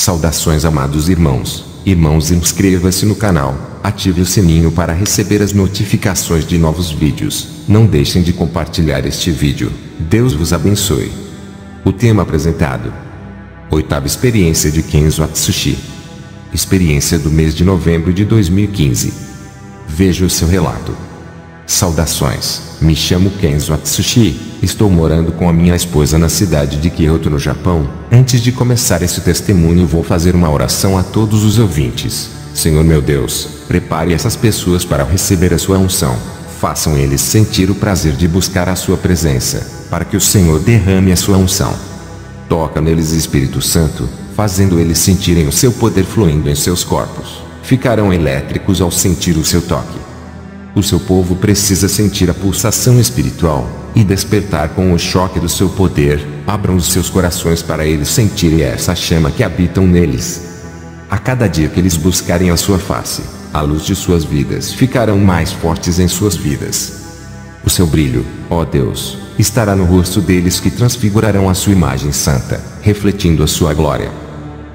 Saudações, amados irmãos. Irmãos, inscreva-se no canal, ative o sininho para receber as notificações de novos vídeos. Não deixem de compartilhar este vídeo. Deus vos abençoe. O tema apresentado: Oitava experiência de Kenzo Atsushi. Experiência do mês de novembro de 2015. Veja o seu relato. Saudações, me chamo Kenzo Atsushi, estou morando com a minha esposa na cidade de Kyoto, no Japão. Antes de começar esse testemunho, vou fazer uma oração a todos os ouvintes. Senhor meu Deus, prepare essas pessoas para receber a sua unção. Façam eles sentir o prazer de buscar a sua presença, para que o Senhor derrame a sua unção. Toca neles, Espírito Santo, fazendo eles sentirem o seu poder fluindo em seus corpos. Ficarão elétricos ao sentir o seu toque. O seu povo precisa sentir a pulsação espiritual e despertar com o choque do seu poder. Abram os seus corações para eles sentirem essa chama que habitam neles. A cada dia que eles buscarem a sua face, a luz de suas vidas ficarão mais fortes em suas vidas. O seu brilho, ó Deus, estará no rosto deles, que transfigurarão a sua imagem santa, refletindo a sua glória.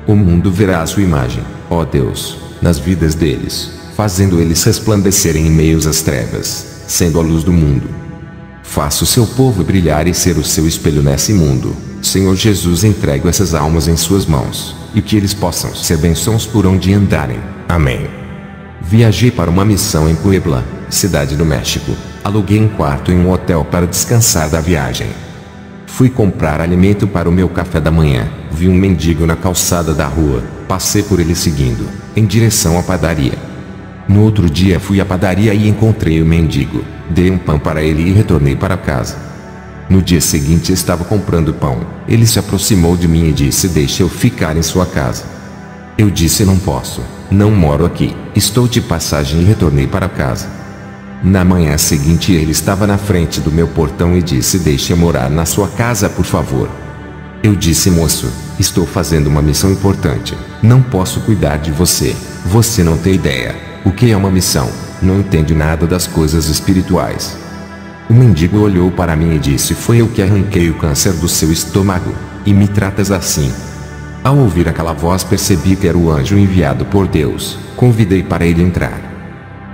O mundo verá a sua imagem, ó Deus, nas vidas deles, fazendo eles resplandecerem em meio às trevas, sendo a luz do mundo. Faça o seu povo brilhar e ser o seu espelho nesse mundo. Senhor Jesus, entrego essas almas em suas mãos, e que eles possam ser bênçãos por onde andarem. Amém. Viajei para uma missão em Puebla, cidade do México. Aluguei um quarto em um hotel para descansar da viagem. Fui comprar alimento para o meu café da manhã. Vi um mendigo na calçada da rua. Passei por ele seguindo, em direção à padaria. No outro dia fui à padaria e encontrei o mendigo. Dei um pão para ele e retornei para casa. No dia seguinte estava comprando pão. Ele se aproximou de mim e disse: "Deixe eu ficar em sua casa." Eu disse: "Não posso, não moro aqui, estou de passagem", e retornei para casa. Na manhã seguinte ele estava na frente do meu portão e disse: "Deixe eu morar na sua casa, por favor." Eu disse: "Moço, estou fazendo uma missão importante, não posso cuidar de você. Você não tem ideia o que é uma missão, não entende nada das coisas espirituais." O mendigo olhou para mim e disse: "Foi eu que arranquei o câncer do seu estômago, e me tratas assim?" Ao ouvir aquela voz, percebi que era o anjo enviado por Deus. Convidei para ele entrar.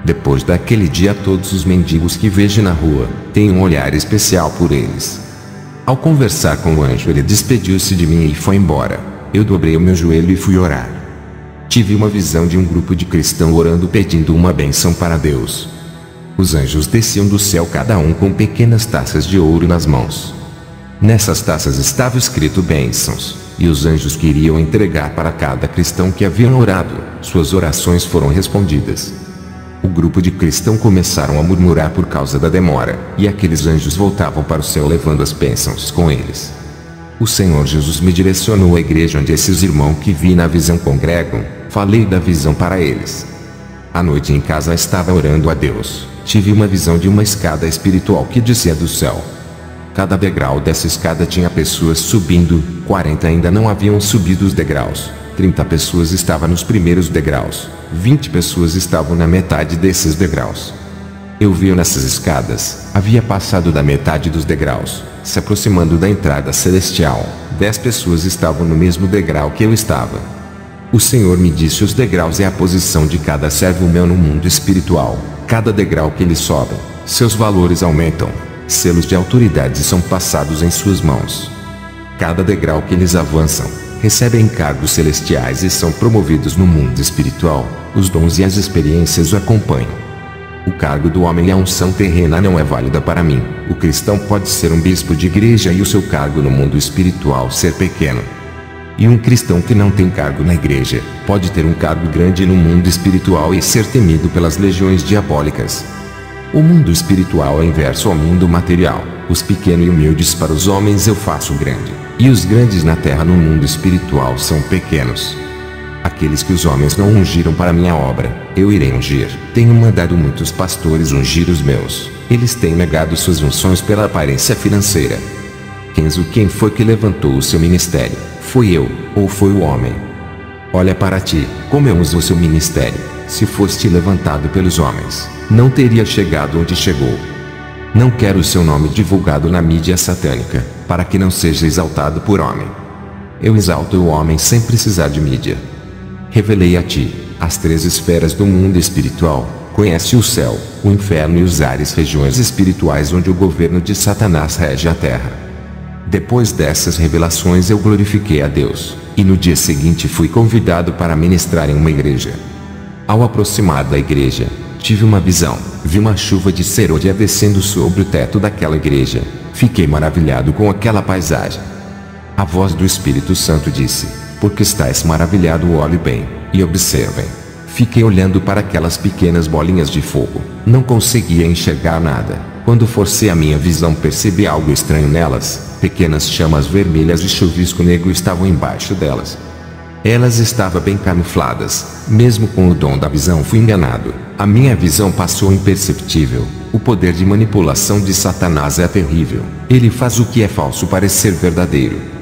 Depois daquele dia, todos os mendigos que vejo na rua, tenho um olhar especial por eles. Ao conversar com o anjo, ele despediu-se de mim e foi embora. Eu dobrei o meu joelho e fui orar. Tive uma visão de um grupo de cristãos orando, pedindo uma bênção para Deus. Os anjos desciam do céu, cada um com pequenas taças de ouro nas mãos. Nessas taças estava escrito bênçãos, e os anjos queriam entregar para cada cristão que haviam orado. Suas orações foram respondidas. O grupo de cristãos começaram a murmurar por causa da demora, e aqueles anjos voltavam para o céu levando as bênçãos com eles. O Senhor Jesus me direcionou à igreja onde esses irmãos que vi na visão congregam. Falei da visão para eles. À noite em casa estava orando a Deus. Tive uma visão de uma escada espiritual que descia do céu. Cada degrau dessa escada tinha pessoas subindo. 40 ainda não haviam subido os degraus. 30 pessoas estavam nos primeiros degraus. 20 pessoas estavam na metade desses degraus. Eu vi nessas escadas, havia passado da metade dos degraus, se aproximando da entrada celestial. 10 pessoas estavam no mesmo degrau que eu estava. O Senhor me disse: os degraus é a posição de cada servo meu no mundo espiritual. Cada degrau que eles sobem, seus valores aumentam. Selos de autoridade são passados em suas mãos. Cada degrau que eles avançam, recebem encargos celestiais e são promovidos no mundo espiritual. Os dons e as experiências o acompanham. O cargo do homem e a unção terrena não é válida para mim. O cristão pode ser um bispo de igreja e o seu cargo no mundo espiritual ser pequeno. E um cristão que não tem cargo na igreja, pode ter um cargo grande no mundo espiritual e ser temido pelas legiões diabólicas. O mundo espiritual é inverso ao mundo material. Os pequenos e humildes para os homens eu faço grande, e os grandes na terra no mundo espiritual são pequenos. Aqueles que os homens não ungiram para minha obra, eu irei ungir. Tenho mandado muitos pastores ungir os meus. Eles têm negado suas unções pela aparência financeira. Kenzo, quem foi que levantou o seu ministério? Foi eu, ou foi o homem? Olha para ti, como eu uso o seu ministério. Se foste levantado pelos homens, não teria chegado onde chegou. Não quero o seu nome divulgado na mídia satânica, para que não seja exaltado por homem. Eu exalto o homem sem precisar de mídia. Revelei a ti as 3 esferas do mundo espiritual. Conhece o céu, o inferno e os ares, regiões espirituais onde o governo de Satanás rege a terra. Depois dessas revelações eu glorifiquei a Deus, e no dia seguinte fui convidado para ministrar em uma igreja. Ao aproximar da igreja, tive uma visão. Vi uma chuva de serôdia descendo sobre o teto daquela igreja. Fiquei maravilhado com aquela paisagem. A voz do Espírito Santo disse: porque estáis maravilhado, olhe bem, e observem. Fiquei olhando para aquelas pequenas bolinhas de fogo. Não conseguia enxergar nada. Quando forcei a minha visão, percebi algo estranho nelas. Pequenas chamas vermelhas e chuvisco negro estavam embaixo delas. Elas estavam bem camufladas. Mesmo com o dom da visão fui enganado. A minha visão passou imperceptível. O poder de manipulação de Satanás é terrível. Ele faz o que é falso parecer verdadeiro.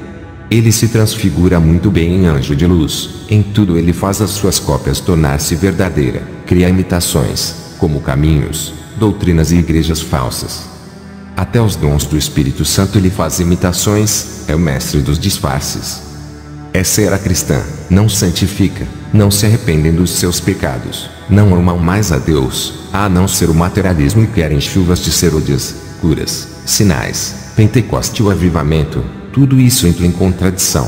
Ele se transfigura muito bem em anjo de luz. Em tudo ele faz as suas cópias tornar-se verdadeira. Cria imitações, como caminhos, doutrinas e igrejas falsas. Até os dons do Espírito Santo ele faz imitações. É o mestre dos disfarces. É ser a cristã. Não santifica, não se arrependem dos seus pecados, não amam mais a Deus, a não ser o materialismo, e querem chuvas de serôdias, curas, sinais, Pentecoste e o avivamento. Tudo isso entra em contradição.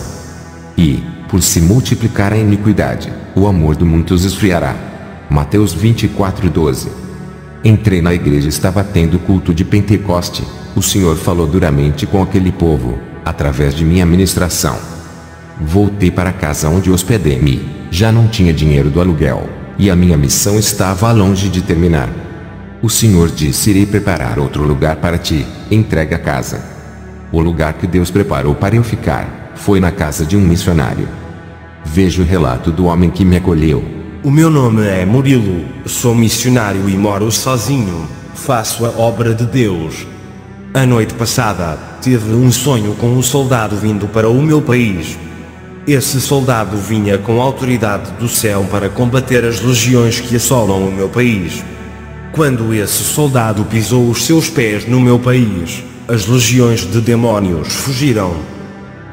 E, por se multiplicar a iniquidade, o amor de muitos esfriará. Mateus 24:12. Entrei na igreja, estava tendo culto de Pentecoste. O Senhor falou duramente com aquele povo, através de minha ministração. Voltei para casa onde hospedei-me. Já não tinha dinheiro do aluguel, e a minha missão estava longe de terminar. O Senhor disse: irei preparar outro lugar para ti, entrega a casa. O lugar que Deus preparou para eu ficar, foi na casa de um missionário. Veja o relato do homem que me acolheu. O meu nome é Murilo, sou missionário e moro sozinho, faço a obra de Deus. A noite passada, tive um sonho com um soldado vindo para o meu país. Esse soldado vinha com autoridade do céu para combater as legiões que assolam o meu país. Quando esse soldado pisou os seus pés no meu país, as legiões de demónios fugiram.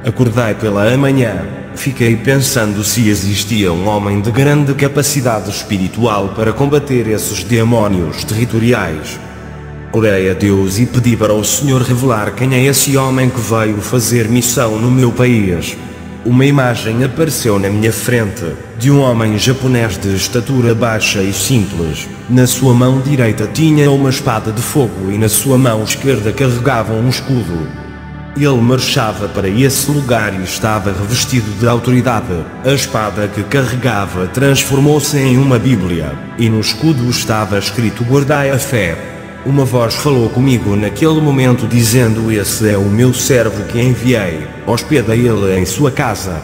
Acordei pela manhã, fiquei pensando se existia um homem de grande capacidade espiritual para combater esses demónios territoriais. Orei a Deus e pedi para o Senhor revelar quem é esse homem que veio fazer missão no meu país. Uma imagem apareceu na minha frente, de um homem japonês de estatura baixa e simples. Na sua mão direita tinha uma espada de fogo e na sua mão esquerda carregava um escudo. Ele marchava para esse lugar e estava revestido de autoridade. A espada que carregava transformou-se em uma Bíblia, e no escudo estava escrito: guardai a fé. Uma voz falou comigo naquele momento dizendo: esse é o meu servo que enviei, hospeda ele em sua casa.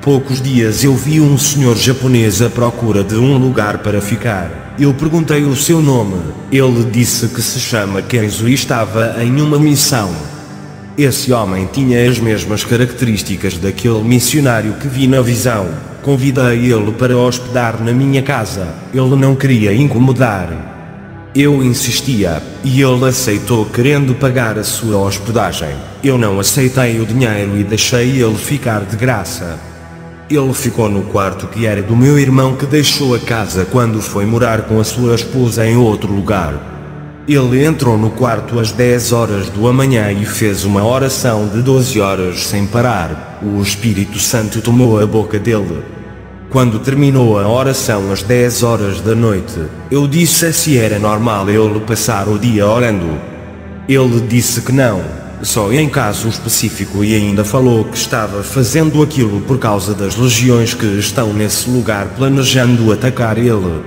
Poucos dias eu vi um senhor japonês à procura de um lugar para ficar. Eu perguntei o seu nome. Ele disse que se chama Kenzo e estava em uma missão. Esse homem tinha as mesmas características daquele missionário que vi na visão. Convidei ele para hospedar na minha casa. Ele não queria incomodar. Eu insistia, e ele aceitou, querendo pagar a sua hospedagem. Eu não aceitei o dinheiro e deixei ele ficar de graça. Ele ficou no quarto que era do meu irmão, que deixou a casa quando foi morar com a sua esposa em outro lugar. Ele entrou no quarto às 10 horas da manhã e fez uma oração de 12 horas sem parar. O Espírito Santo tomou a boca dele. Quando terminou a oração às 10 horas da noite, eu disse se era normal ele passar o dia orando. Ele disse que não, só em caso específico, e ainda falou que estava fazendo aquilo por causa das legiões que estão nesse lugar planejando atacar ele.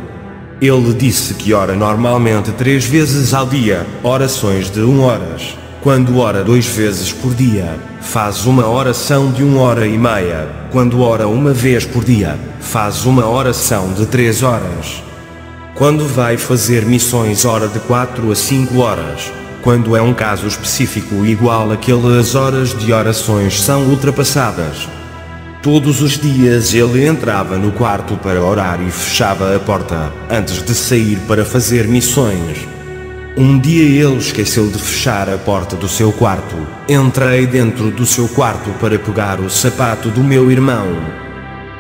Ele disse que ora normalmente 3 vezes ao dia, orações de 1 hora. Quando ora 2 vezes por dia, faz uma oração de 1h30. Quando ora 1 vez por dia, faz uma oração de 3 horas. Quando vai fazer missões, ora de 4 a 5 horas. Quando é um caso específico igual àquele, as horas de orações são ultrapassadas. Todos os dias ele entrava no quarto para orar e fechava a porta, antes de sair para fazer missões. Um dia ele esqueceu de fechar a porta do seu quarto. Entrei dentro do seu quarto para pegar o sapato do meu irmão.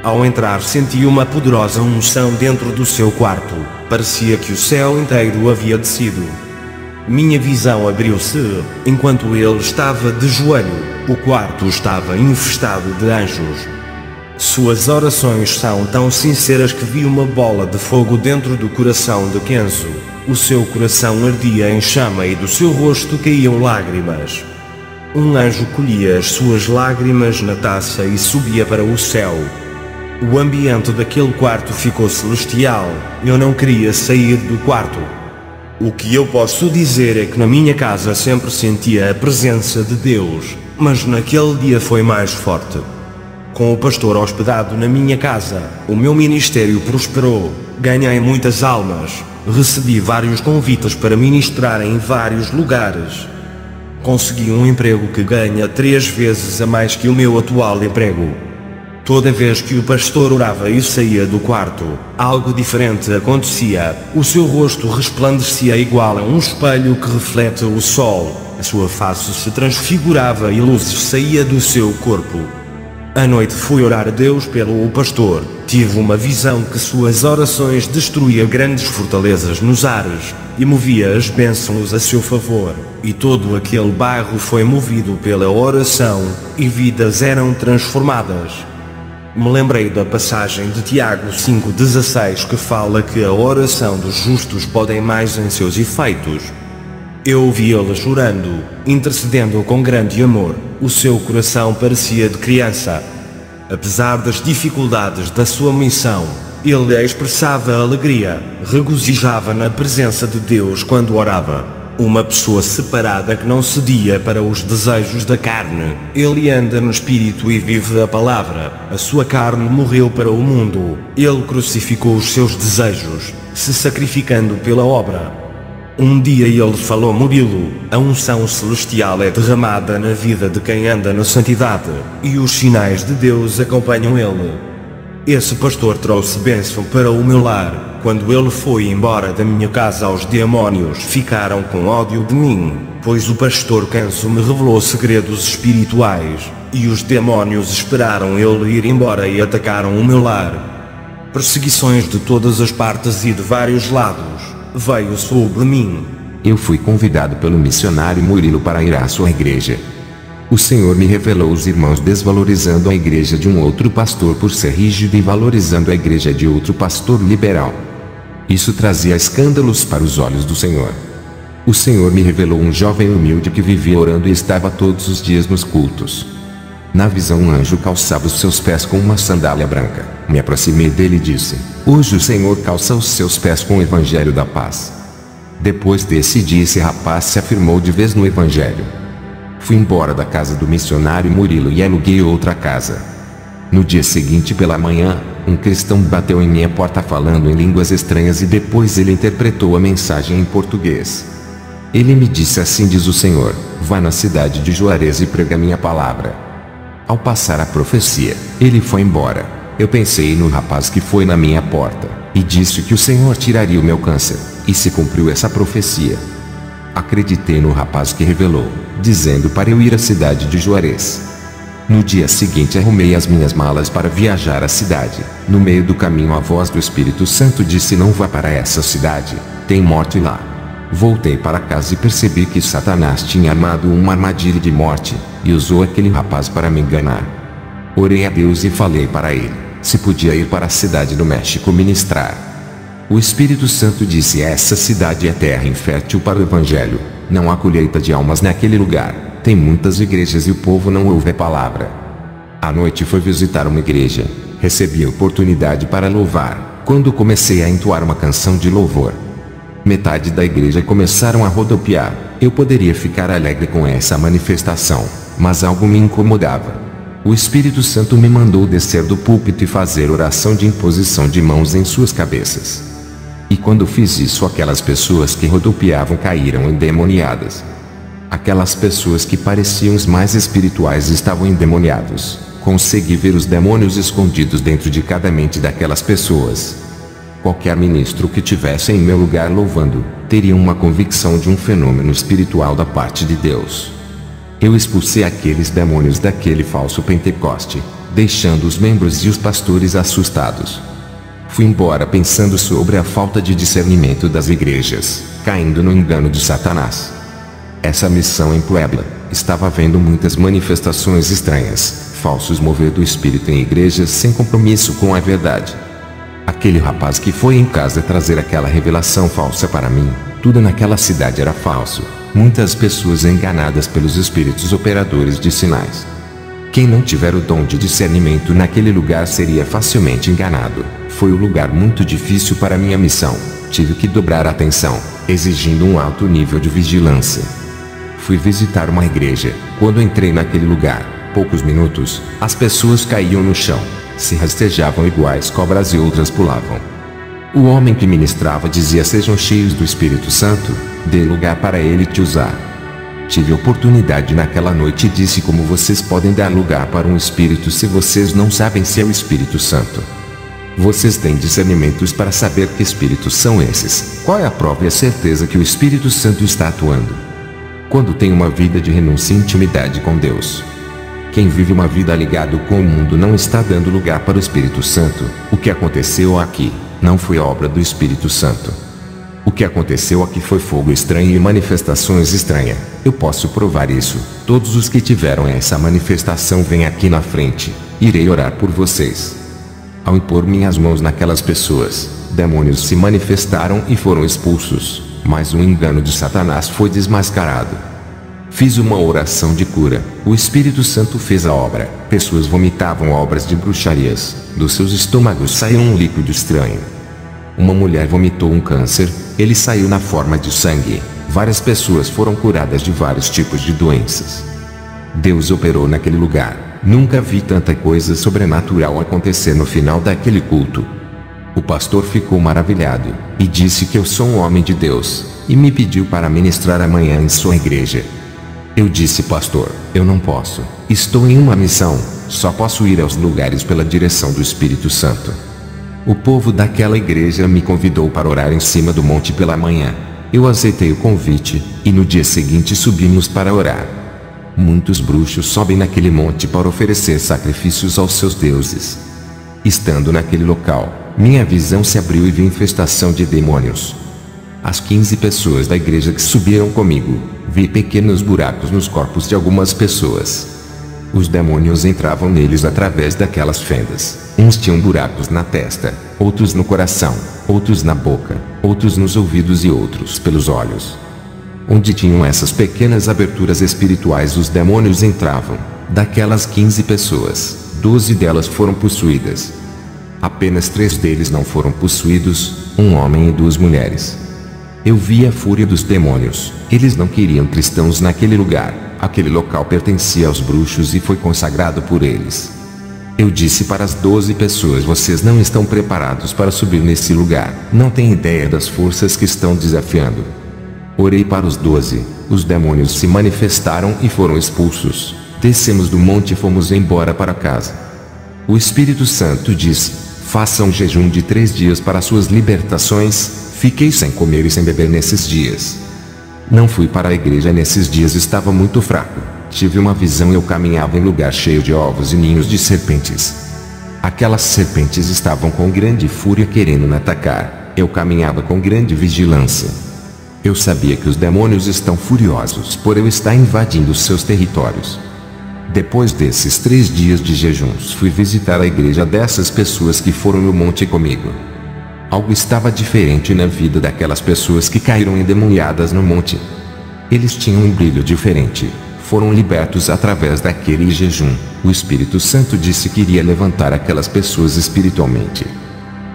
Ao entrar senti uma poderosa unção dentro do seu quarto. Parecia que o céu inteiro havia descido. Minha visão abriu-se, enquanto ele estava de joelho. O quarto estava infestado de anjos. Suas orações são tão sinceras que vi uma bola de fogo dentro do coração de Kenzo. O seu coração ardia em chama e do seu rosto caíam lágrimas. Um anjo colhia as suas lágrimas na taça e subia para o céu. O ambiente daquele quarto ficou celestial. Eu não queria sair do quarto. O que eu posso dizer é que na minha casa sempre sentia a presença de Deus, mas naquele dia foi mais forte. Com o pastor hospedado na minha casa, o meu ministério prosperou, ganhei muitas almas, recebi vários convites para ministrar em vários lugares. Consegui um emprego que ganha 3 vezes a mais que o meu atual emprego. Toda vez que o pastor orava e saía do quarto, algo diferente acontecia. O seu rosto resplandecia igual a um espelho que reflete o sol. A sua face se transfigurava e luzes saía do seu corpo. À noite fui orar a Deus pelo pastor. Tive uma visão que suas orações destruíam grandes fortalezas nos ares e movia as bênçãos a seu favor. E todo aquele bairro foi movido pela oração e vidas eram transformadas. Me lembrei da passagem de Tiago 5,16 que fala que a oração dos justos pode mais em seus efeitos. Eu vi ele chorando, intercedendo com grande amor. O seu coração parecia de criança. Apesar das dificuldades da sua missão, ele expressava alegria, regozijava na presença de Deus quando orava. Uma pessoa separada que não cedia para os desejos da carne. Ele anda no Espírito e vive a palavra. A sua carne morreu para o mundo. Ele crucificou os seus desejos, se sacrificando pela obra. Um dia ele falou: Murilo, a unção celestial é derramada na vida de quem anda na santidade, e os sinais de Deus acompanham ele. Esse pastor trouxe bênção para o meu lar. Quando ele foi embora da minha casa, os demônios ficaram com ódio de mim, pois o pastor Kenzo me revelou segredos espirituais, e os demônios esperaram ele ir embora e atacaram o meu lar. Perseguições de todas as partes e de vários lados veio sobre mim. Eu fui convidado pelo missionário Murilo para ir à sua igreja. O Senhor me revelou os irmãos desvalorizando a igreja de um outro pastor por ser rígido e valorizando a igreja de outro pastor liberal. Isso trazia escândalos para os olhos do Senhor. O Senhor me revelou um jovem humilde que vivia orando e estava todos os dias nos cultos. Na visão, um anjo calçava os seus pés com uma sandália branca. Me aproximei dele e disse: hoje o Senhor calça os seus pés com o evangelho da paz. Depois desse dia, esse rapaz se afirmou de vez no evangelho. Fui embora da casa do missionário Murilo e aluguei outra casa. No dia seguinte pela manhã, um cristão bateu em minha porta falando em línguas estranhas e depois ele interpretou a mensagem em português. Ele me disse: assim diz o Senhor, vá na cidade de Juarez e prega minha palavra. Ao passar a profecia, ele foi embora. Eu pensei no rapaz que foi na minha porta, e disse que o Senhor tiraria o meu câncer, e se cumpriu essa profecia. Acreditei no rapaz que revelou, dizendo para eu ir à cidade de Juarez. No dia seguinte arrumei as minhas malas para viajar à cidade. No meio do caminho a voz do Espírito Santo disse: não vá para essa cidade, tem morte lá. Voltei para casa e percebi que Satanás tinha armado uma armadilha de morte, e usou aquele rapaz para me enganar. Orei a Deus e falei para ele se podia ir para a cidade do México ministrar. O Espírito Santo disse: essa cidade é terra infértil para o Evangelho, não há colheita de almas naquele lugar, tem muitas igrejas e o povo não ouve a palavra. À noite fui visitar uma igreja, recebi a oportunidade para louvar, quando comecei a entoar uma canção de louvor. Metade da igreja começaram a rodopiar. Eu poderia ficar alegre com essa manifestação, mas algo me incomodava. O Espírito Santo me mandou descer do púlpito e fazer oração de imposição de mãos em suas cabeças. E quando fiz isso, aquelas pessoas que rodopiavam caíram endemoniadas. Aquelas pessoas que pareciam os mais espirituais estavam endemoniados. Consegui ver os demônios escondidos dentro de cada mente daquelas pessoas. Qualquer ministro que tivesse em meu lugar louvando, teriam uma convicção de um fenômeno espiritual da parte de Deus. Eu expulsei aqueles demônios daquele falso Pentecoste, deixando os membros e os pastores assustados. Fui embora pensando sobre a falta de discernimento das igrejas, caindo no engano de Satanás. Essa missão em Puebla, estava havendo muitas manifestações estranhas, falsos mover do espírito em igrejas sem compromisso com a verdade. Aquele rapaz que foi em casa trazer aquela revelação falsa para mim, tudo naquela cidade era falso, muitas pessoas enganadas pelos espíritos operadores de sinais. Quem não tiver o dom de discernimento naquele lugar seria facilmente enganado. Foi um lugar muito difícil para minha missão, tive que dobrar a atenção, exigindo um alto nível de vigilância. Fui visitar uma igreja. Quando entrei naquele lugar, poucos minutos, as pessoas caíam no chão, se rastejavam iguais cobras e outras pulavam. O homem que ministrava dizia: sejam cheios do Espírito Santo, dê lugar para ele te usar. Tive oportunidade naquela noite e disse: como vocês podem dar lugar para um espírito se vocês não sabem se é o Espírito Santo? Vocês têm discernimentos para saber que espíritos são esses? Qual é a prova e a certeza que o Espírito Santo está atuando? Quando tem uma vida de renúncia e intimidade com Deus. Quem vive uma vida ligado com o mundo não está dando lugar para o Espírito Santo. O que aconteceu aqui, não foi obra do Espírito Santo. O que aconteceu aqui foi fogo estranho e manifestações estranhas. Eu posso provar isso. Todos os que tiveram essa manifestação vêm aqui na frente. Irei orar por vocês. Ao impor minhas mãos naquelas pessoas, demônios se manifestaram e foram expulsos, mas o engano de Satanás foi desmascarado. Fiz uma oração de cura, o Espírito Santo fez a obra. Pessoas vomitavam obras de bruxarias, dos seus estômagos saiu um líquido estranho. Uma mulher vomitou um câncer, ele saiu na forma de sangue. Várias pessoas foram curadas de vários tipos de doenças. Deus operou naquele lugar. Nunca vi tanta coisa sobrenatural acontecer no final daquele culto. O pastor ficou maravilhado, e disse que eu sou um homem de Deus, e me pediu para ministrar amanhã em sua igreja. Eu disse: pastor, eu não posso, estou em uma missão, só posso ir aos lugares pela direção do Espírito Santo. O povo daquela igreja me convidou para orar em cima do monte pela manhã. Eu aceitei o convite, e no dia seguinte subimos para orar. Muitos bruxos sobem naquele monte para oferecer sacrifícios aos seus deuses. Estando naquele local, minha visão se abriu e vi infestação de demônios. As 15 pessoas da igreja que subiram comigo, vi pequenos buracos nos corpos de algumas pessoas. Os demônios entravam neles através daquelas fendas. Uns tinham buracos na testa, outros no coração, outros na boca, outros nos ouvidos e outros pelos olhos. Onde tinham essas pequenas aberturas espirituais os demônios entravam. Daquelas 15 pessoas, 12 delas foram possuídas. Apenas 3 deles não foram possuídos, um homem e 2 mulheres. Eu vi a fúria dos demônios. Eles não queriam cristãos naquele lugar. Aquele local pertencia aos bruxos e foi consagrado por eles. Eu disse para as 12 pessoas: vocês não estão preparados para subir nesse lugar. Não têm ideia das forças que estão desafiando. Orei para os 12, os demônios se manifestaram e foram expulsos. Descemos do monte e fomos embora para casa. O Espírito Santo disse: façam um jejum de 3 dias para suas libertações. Fiquei sem comer e sem beber nesses dias. Não fui para a igreja nesses dias, estava muito fraco. Tive uma visão e eu caminhava em lugar cheio de ovos e ninhos de serpentes. Aquelas serpentes estavam com grande fúria querendo me atacar. Eu caminhava com grande vigilância. Eu sabia que os demônios estão furiosos por eu estar invadindo seus territórios. Depois desses 3 dias de jejuns, fui visitar a igreja dessas pessoas que foram no monte comigo. Algo estava diferente na vida daquelas pessoas que caíram endemoniadas no monte. Eles tinham um brilho diferente. Foram libertos através daquele jejum. O Espírito Santo disse que iria levantar aquelas pessoas espiritualmente.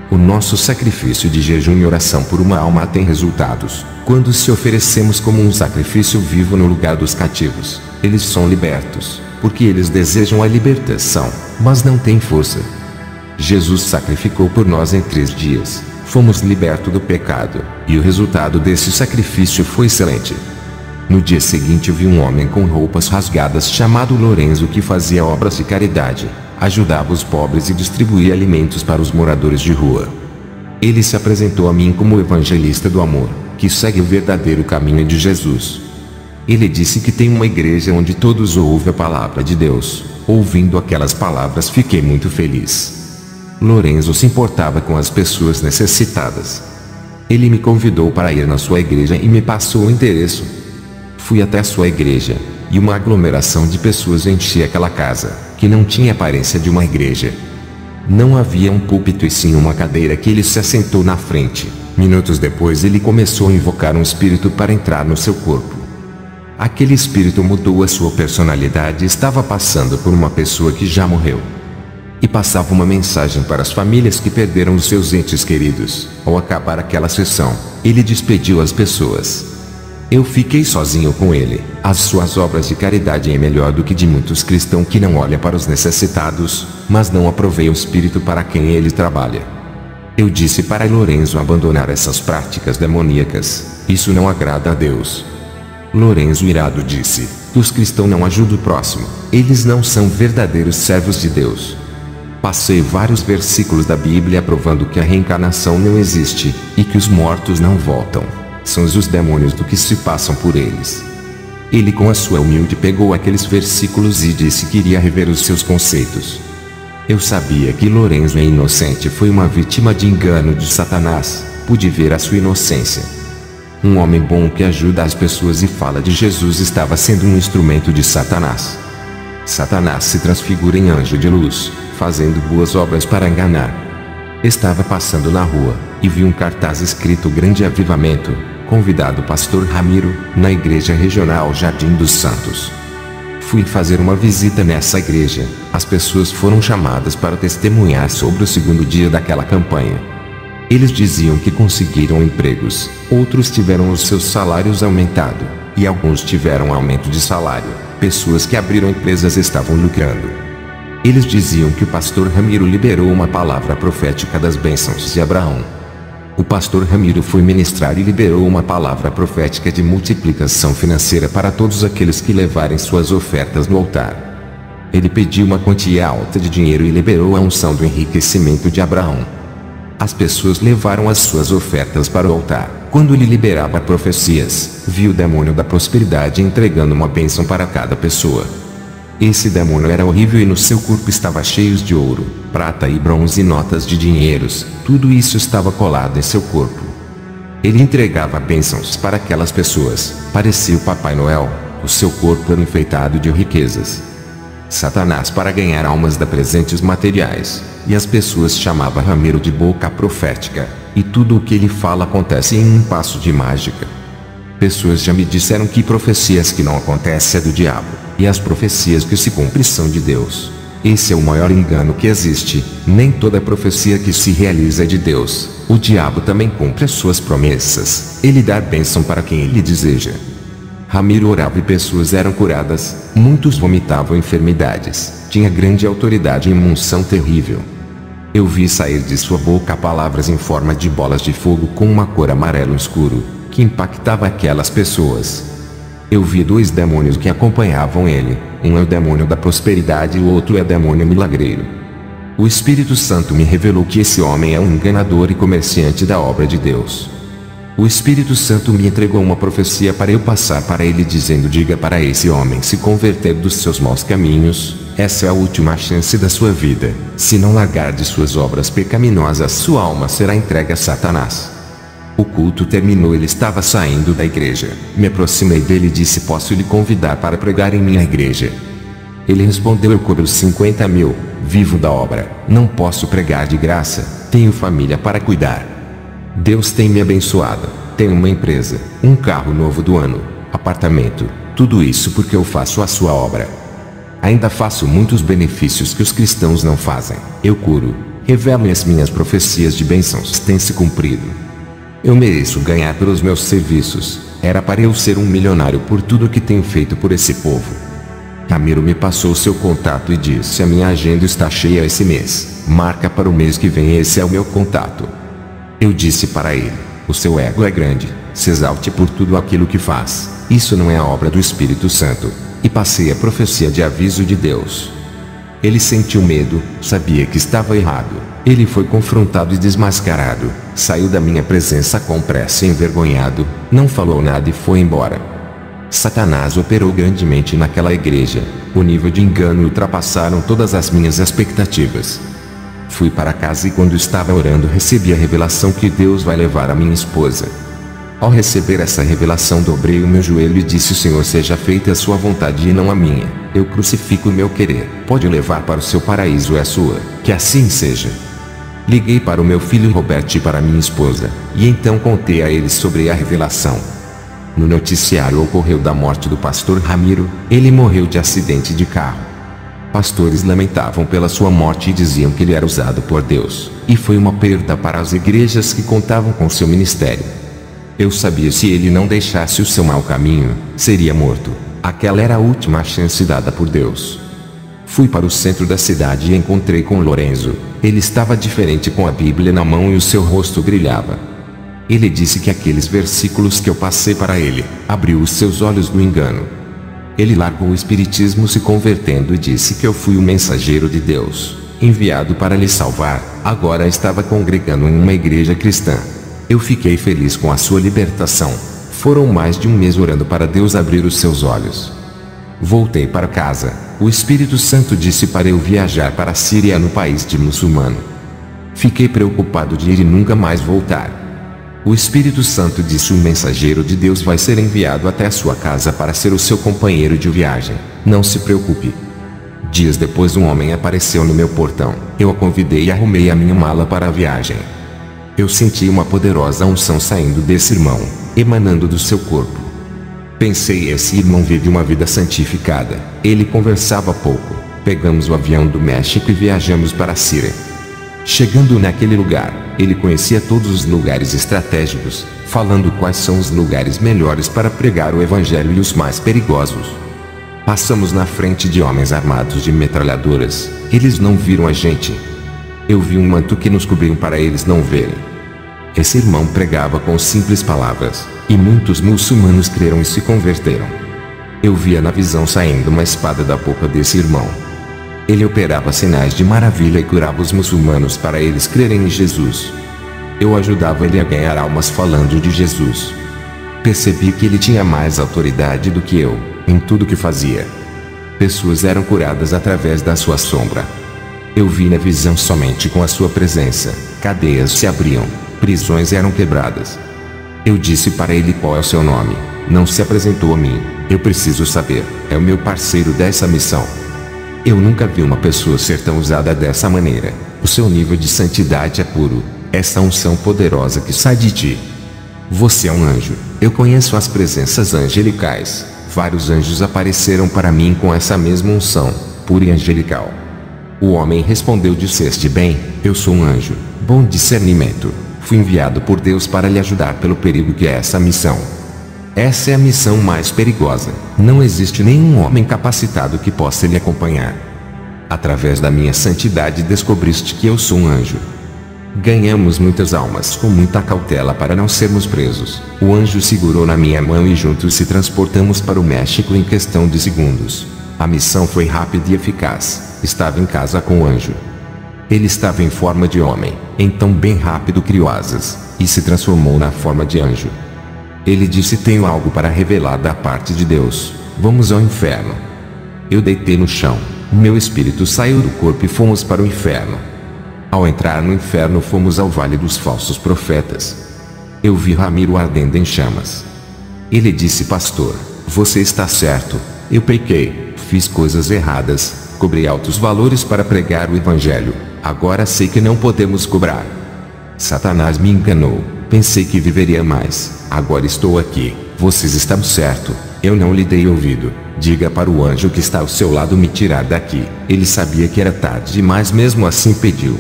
O nosso sacrifício de jejum e oração por uma alma tem resultados. Quando se oferecemos como um sacrifício vivo no lugar dos cativos, eles são libertos, porque eles desejam a libertação, mas não têm força. Jesus sacrificou por nós em 3 dias. Fomos libertos do pecado, e o resultado desse sacrifício foi excelente. No dia seguinte vi um homem com roupas rasgadas chamado Lorenzo que fazia obras de caridade, ajudava os pobres e distribuía alimentos para os moradores de rua. Ele se apresentou a mim como o evangelista do amor, que segue o verdadeiro caminho de Jesus. Ele disse que tem uma igreja onde todos ouvem a palavra de Deus. Ouvindo aquelas palavras fiquei muito feliz. Lorenzo se importava com as pessoas necessitadas. Ele me convidou para ir na sua igreja e me passou o endereço. Fui até sua igreja, e uma aglomeração de pessoas enchia aquela casa, que não tinha aparência de uma igreja. Não havia um púlpito e sim uma cadeira que ele se assentou na frente. Minutos depois ele começou a invocar um espírito para entrar no seu corpo. Aquele espírito mudou a sua personalidade e estava passando por uma pessoa que já morreu. E passava uma mensagem para as famílias que perderam os seus entes queridos. Ao acabar aquela sessão, ele despediu as pessoas. Eu fiquei sozinho com ele. As suas obras de caridade é melhor do que de muitos cristãos que não olham para os necessitados, mas não aproveitam o espírito para quem ele trabalha. Eu disse para Lorenzo abandonar essas práticas demoníacas. Isso não agrada a Deus. Lorenzo irado disse: os cristãos não ajudam o próximo. Eles não são verdadeiros servos de Deus. Passei vários versículos da Bíblia provando que a reencarnação não existe, e que os mortos não voltam. São os demônios do que se passam por eles. Ele com a sua humilde pegou aqueles versículos e disse que iria rever os seus conceitos. Eu sabia que Lorenzo é inocente, foi uma vítima de engano de Satanás. Pude ver a sua inocência. Um homem bom que ajuda as pessoas e fala de Jesus estava sendo um instrumento de Satanás. Satanás se transfigura em anjo de luz, fazendo boas obras para enganar. Estava passando na rua, e vi um cartaz escrito Grande Avivamento, convidado Pastor Ramiro, na Igreja Regional Jardim dos Santos. Fui fazer uma visita nessa igreja. As pessoas foram chamadas para testemunhar sobre o segundo dia daquela campanha. Eles diziam que conseguiram empregos, outros tiveram os seus salários aumentados, e alguns tiveram aumento de salário. Pessoas que abriram empresas estavam lucrando. Eles diziam que o pastor Ramiro liberou uma palavra profética das bênçãos de Abraão. O pastor Ramiro foi ministrar e liberou uma palavra profética de multiplicação financeira para todos aqueles que levarem suas ofertas no altar. Ele pediu uma quantia alta de dinheiro e liberou a unção do enriquecimento de Abraão. As pessoas levaram as suas ofertas para o altar. Quando ele liberava profecias, viu o demônio da prosperidade entregando uma bênção para cada pessoa. Esse demônio era horrível e no seu corpo estava cheio de ouro, prata e bronze e notas de dinheiros. Tudo isso estava colado em seu corpo. Ele entregava bênçãos para aquelas pessoas. Parecia o Papai Noel. O seu corpo era enfeitado de riquezas. Satanás para ganhar almas dá presentes materiais. E as pessoas chamavam Ramiro de boca profética. E tudo o que ele fala acontece em um passo de mágica. Pessoas já me disseram que profecias que não acontecem é do diabo, e as profecias que se cumprem são de Deus. Esse é o maior engano que existe. Nem toda profecia que se realiza é de Deus. O diabo também cumpre as suas promessas. Ele dá bênção para quem ele deseja. Ramiro orava e pessoas eram curadas. Muitos vomitavam enfermidades. Tinha grande autoridade e uma unção terrível. Eu vi sair de sua boca palavras em forma de bolas de fogo com uma cor amarelo escuro, que impactava aquelas pessoas. Eu vi dois demônios que acompanhavam ele. Um é o demônio da prosperidade e o outro é o demônio milagreiro. O Espírito Santo me revelou que esse homem é um enganador e comerciante da obra de Deus. O Espírito Santo me entregou uma profecia para eu passar para ele dizendo: diga para esse homem se converter dos seus maus caminhos. Essa é a última chance da sua vida. Se não largar de suas obras pecaminosas, sua alma será entregue a Satanás. O culto terminou, ele estava saindo da igreja. Me aproximei dele e disse: posso lhe convidar para pregar em minha igreja? Ele respondeu: eu cobro 50 mil, vivo da obra, não posso pregar de graça, tenho família para cuidar. Deus tem me abençoado, tenho uma empresa, um carro novo do ano, apartamento, tudo isso porque eu faço a sua obra. Ainda faço muitos benefícios que os cristãos não fazem. Eu curo, revelo e as minhas profecias de bênçãos têm se cumprido. Eu mereço ganhar pelos meus serviços. Era para eu ser um milionário por tudo que tenho feito por esse povo. Ramiro me passou seu contato e disse: a minha agenda está cheia esse mês. Marca para o mês que vem, esse é o meu contato. Eu disse para ele: o seu ego é grande, se exalte por tudo aquilo que faz. Isso não é a obra do Espírito Santo. E passei a profecia de aviso de Deus. Ele sentiu medo, sabia que estava errado. Ele foi confrontado e desmascarado, saiu da minha presença com pressa e envergonhado, não falou nada e foi embora. Satanás operou grandemente naquela igreja. O nível de engano ultrapassaram todas as minhas expectativas. Fui para casa e quando estava orando recebi a revelação que Deus vai levar a minha esposa. Ao receber essa revelação dobrei o meu joelho e disse: Senhor, seja feita a sua vontade e não a minha. Eu crucifico o meu querer. Pode levar para o seu paraíso é sua. Que assim seja. Liguei para o meu filho Roberto e para minha esposa, e então contei a eles sobre a revelação. No noticiário ocorreu da morte do pastor Ramiro. Ele morreu de acidente de carro. Pastores lamentavam pela sua morte e diziam que ele era usado por Deus, e foi uma perda para as igrejas que contavam com seu ministério. Eu sabia se ele não deixasse o seu mau caminho, seria morto. Aquela era a última chance dada por Deus. Fui para o centro da cidade e encontrei com Lorenzo. Ele estava diferente com a Bíblia na mão e o seu rosto brilhava. Ele disse que aqueles versículos que eu passei para ele, abriu os seus olhos do engano. Ele largou o espiritismo se convertendo e disse que eu fui o mensageiro de Deus, enviado para lhe salvar. Agora estava congregando em uma igreja cristã. Eu fiquei feliz com a sua libertação. Foram mais de um mês orando para Deus abrir os seus olhos. Voltei para casa. O Espírito Santo disse para eu viajar para a Síria, no país de muçulmano. Fiquei preocupado de ir e nunca mais voltar. O Espírito Santo disse: o mensageiro de Deus vai ser enviado até a sua casa para ser o seu companheiro de viagem. Não se preocupe. Dias depois um homem apareceu no meu portão. Eu a convidei e arrumei a minha mala para a viagem. Eu senti uma poderosa unção saindo desse irmão, emanando do seu corpo. Pensei: esse irmão vive uma vida santificada. Ele conversava pouco. Pegamos o avião do México e viajamos para a Síria. Chegando naquele lugar, ele conhecia todos os lugares estratégicos, falando quais são os lugares melhores para pregar o evangelho e os mais perigosos. Passamos na frente de homens armados de metralhadoras. Eles não viram a gente. Eu vi um manto que nos cobriu para eles não verem. Esse irmão pregava com simples palavras, e muitos muçulmanos creram e se converteram. Eu via na visão saindo uma espada da boca desse irmão. Ele operava sinais de maravilha e curava os muçulmanos para eles crerem em Jesus. Eu ajudava ele a ganhar almas falando de Jesus. Percebi que ele tinha mais autoridade do que eu, em tudo que fazia. Pessoas eram curadas através da sua sombra. Eu vi na visão somente com a sua presença, cadeias se abriam, prisões eram quebradas. Eu disse para ele: qual é o seu nome? Não se apresentou a mim. Eu preciso saber, é o meu parceiro dessa missão. Eu nunca vi uma pessoa ser tão usada dessa maneira. O seu nível de santidade é puro. Essa unção poderosa que sai de ti. Você é um anjo. Eu conheço as presenças angelicais. Vários anjos apareceram para mim com essa mesma unção, pura e angelical. O homem respondeu: disseste bem, eu sou um anjo. Bom discernimento. Fui enviado por Deus para lhe ajudar pelo perigo que é essa missão. Essa é a missão mais perigosa. Não existe nenhum homem capacitado que possa lhe acompanhar. Através da minha santidade descobriste que eu sou um anjo. Ganhamos muitas almas com muita cautela para não sermos presos. O anjo segurou na minha mão e juntos se transportamos para o México em questão de segundos. A missão foi rápida e eficaz. Estava em casa com o anjo. Ele estava em forma de homem, então bem rápido criou asas, e se transformou na forma de anjo. Ele disse: tenho algo para revelar da parte de Deus. Vamos ao inferno. Eu deitei no chão. Meu espírito saiu do corpo e fomos para o inferno. Ao entrar no inferno fomos ao vale dos falsos profetas. Eu vi Ramiro ardendo em chamas. Ele disse: pastor, você está certo. Eu pequei, fiz coisas erradas, cobrei altos valores para pregar o evangelho. Agora sei que não podemos cobrar. Satanás me enganou. Pensei que viveria mais. Agora estou aqui. Vocês estão certo. Eu não lhe dei ouvido. Diga para o anjo que está ao seu lado me tirar daqui. Ele sabia que era tarde, mas mesmo assim pediu.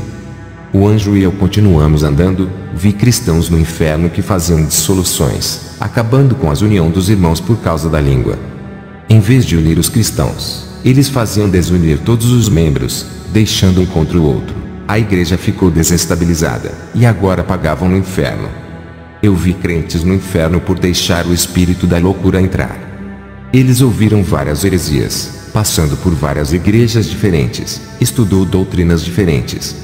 O anjo e eu continuamos andando. Vi cristãos no inferno que faziam dissoluções, acabando com a união dos irmãos por causa da língua. Em vez de unir os cristãos, eles faziam desunir todos os membros, deixando um contra o outro. A igreja ficou desestabilizada, e agora pagavam no inferno. Eu vi crentes no inferno por deixar o espírito da loucura entrar. Eles ouviram várias heresias, passando por várias igrejas diferentes, estudou doutrinas diferentes.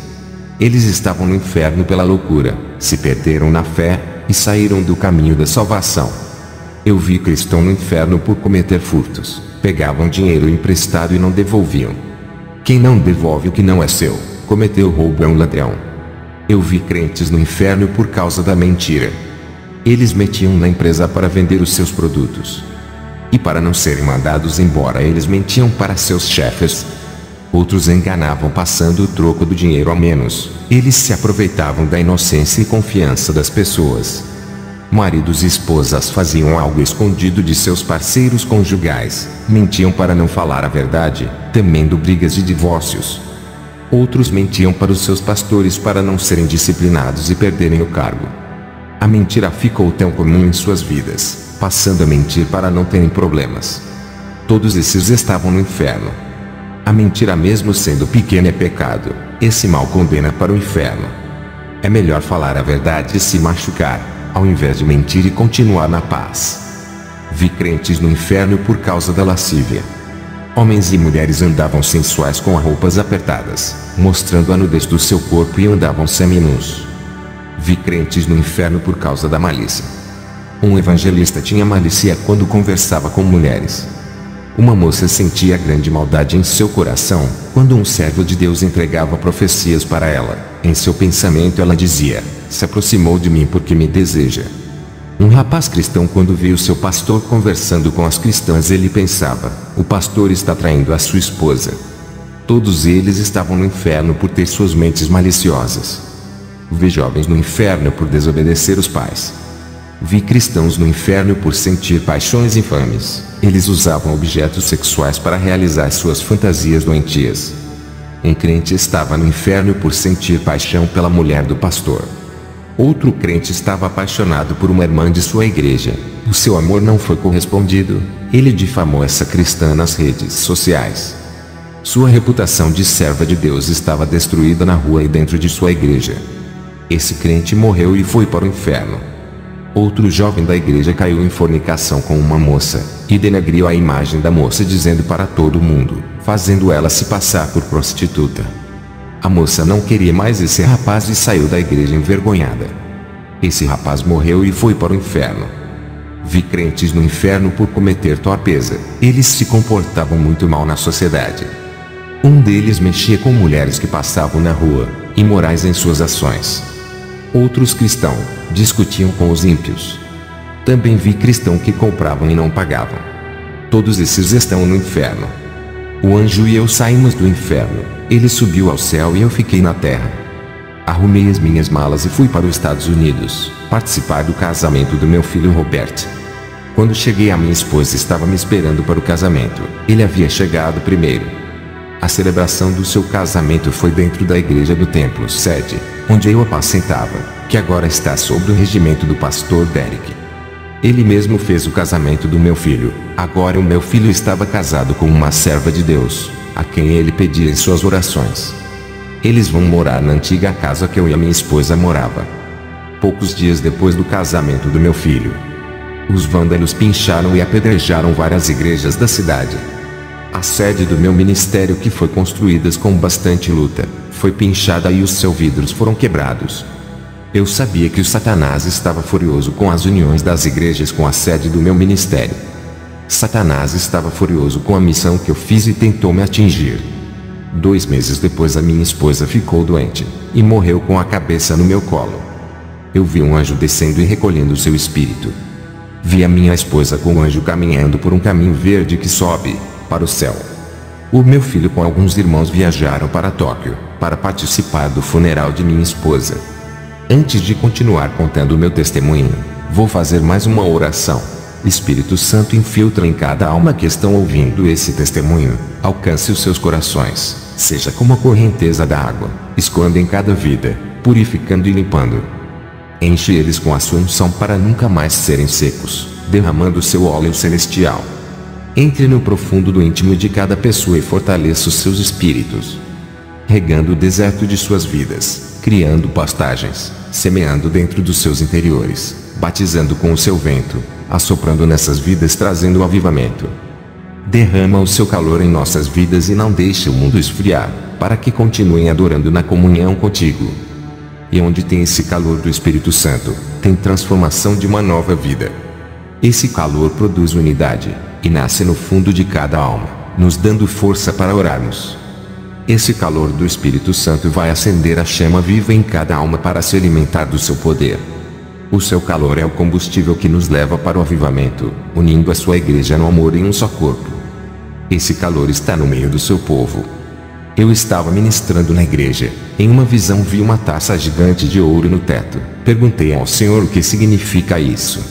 Eles estavam no inferno pela loucura, se perderam na fé, e saíram do caminho da salvação. Eu vi cristãos no inferno por cometer furtos, pegavam dinheiro emprestado e não devolviam. Quem não devolve o que não é seu, cometeu roubo, é um ladrão. Eu vi crentes no inferno por causa da mentira. Eles metiam na empresa para vender os seus produtos. E para não serem mandados embora, eles mentiam para seus chefes. Outros enganavam passando o troco do dinheiro a menos. Eles se aproveitavam da inocência e confiança das pessoas. Maridos e esposas faziam algo escondido de seus parceiros conjugais. Mentiam para não falar a verdade, temendo brigas e divórcios. Outros mentiam para os seus pastores para não serem disciplinados e perderem o cargo. A mentira ficou tão comum em suas vidas, passando a mentir para não terem problemas. Todos esses estavam no inferno. A mentira, mesmo sendo pequena, é pecado. Esse mal condena para o inferno. É melhor falar a verdade e se machucar, ao invés de mentir e continuar na paz. Vi crentes no inferno por causa da lascívia. Homens e mulheres andavam sensuais com roupas apertadas, mostrando a nudez do seu corpo, e andavam seminus. Vi crentes no inferno por causa da malícia. Um evangelista tinha malícia quando conversava com mulheres. Uma moça sentia grande maldade em seu coração quando um servo de Deus entregava profecias para ela. Em seu pensamento ela dizia: se aproximou de mim porque me deseja. Um rapaz cristão, quando viu seu pastor conversando com as cristãs, ele pensava: o pastor está traindo a sua esposa. Todos eles estavam no inferno por ter suas mentes maliciosas. Vi jovens no inferno por desobedecer os pais. Vi cristãos no inferno por sentir paixões infames. Eles usavam objetos sexuais para realizar suas fantasias doentias. Um crente estava no inferno por sentir paixão pela mulher do pastor. Outro crente estava apaixonado por uma irmã de sua igreja. O seu amor não foi correspondido. Ele difamou essa cristã nas redes sociais. Sua reputação de serva de Deus estava destruída na rua e dentro de sua igreja. Esse crente morreu e foi para o inferno. Outro jovem da igreja caiu em fornicação com uma moça, e denegriu a imagem da moça, dizendo para todo mundo, fazendo ela se passar por prostituta. A moça não queria mais esse rapaz e saiu da igreja envergonhada. Esse rapaz morreu e foi para o inferno. Vi crentes no inferno por cometer torpeza. Eles se comportavam muito mal na sociedade. Um deles mexia com mulheres que passavam na rua, imorais em suas ações. Outros cristãos discutiam com os ímpios. Também vi cristãos que compravam e não pagavam. Todos esses estão no inferno. O anjo e eu saímos do inferno. Ele subiu ao céu e eu fiquei na terra. Arrumei as minhas malas e fui para os Estados Unidos, participar do casamento do meu filho Robert. Quando cheguei, a minha esposa estava me esperando para o casamento. Ele havia chegado primeiro. A celebração do seu casamento foi dentro da igreja do templo sede, onde eu apacentava, que agora está sob o regimento do pastor Derek. Ele mesmo fez o casamento do meu filho. Agora o meu filho estava casado com uma serva de Deus, a quem ele pedia em suas orações. Eles vão morar na antiga casa que eu e a minha esposa morava. Poucos dias depois do casamento do meu filho, os vândalos pincharam e apedrejaram várias igrejas da cidade. A sede do meu ministério, que foi construída com bastante luta, foi pinchada e os seus vidros foram quebrados. Eu sabia que o Satanás estava furioso com as uniões das igrejas com a sede do meu ministério. Satanás estava furioso com a missão que eu fiz e tentou me atingir. 2 meses depois, a minha esposa ficou doente e morreu com a cabeça no meu colo. Eu vi um anjo descendo e recolhendo seu espírito. Vi a minha esposa com o anjo caminhando por um caminho verde que sobe para o céu. O meu filho com alguns irmãos viajaram para Tóquio para participar do funeral de minha esposa. Antes de continuar contando o meu testemunho, vou fazer mais uma oração. Espírito Santo, infiltra em cada alma que estão ouvindo esse testemunho, alcance os seus corações, seja como a correnteza da água, esconda em cada vida, purificando e limpando. Enche eles com a sua unção para nunca mais serem secos, derramando seu óleo celestial. Entre no profundo do íntimo de cada pessoa e fortaleça os seus espíritos, regando o deserto de suas vidas, criando pastagens, semeando dentro dos seus interiores, batizando com o seu vento, assoprando nessas vidas, trazendo o avivamento. Derrama o seu calor em nossas vidas e não deixe o mundo esfriar, para que continuem adorando na comunhão contigo. E onde tem esse calor do Espírito Santo, tem transformação de uma nova vida. Esse calor produz unidade, e nasce no fundo de cada alma, nos dando força para orarmos. Esse calor do Espírito Santo vai acender a chama viva em cada alma para se alimentar do seu poder. O seu calor é o combustível que nos leva para o avivamento, unindo a sua igreja no amor em um só corpo. Esse calor está no meio do seu povo. Eu estava ministrando na igreja. Em uma visão vi uma taça gigante de ouro no teto. Perguntei ao Senhor o que significa isso.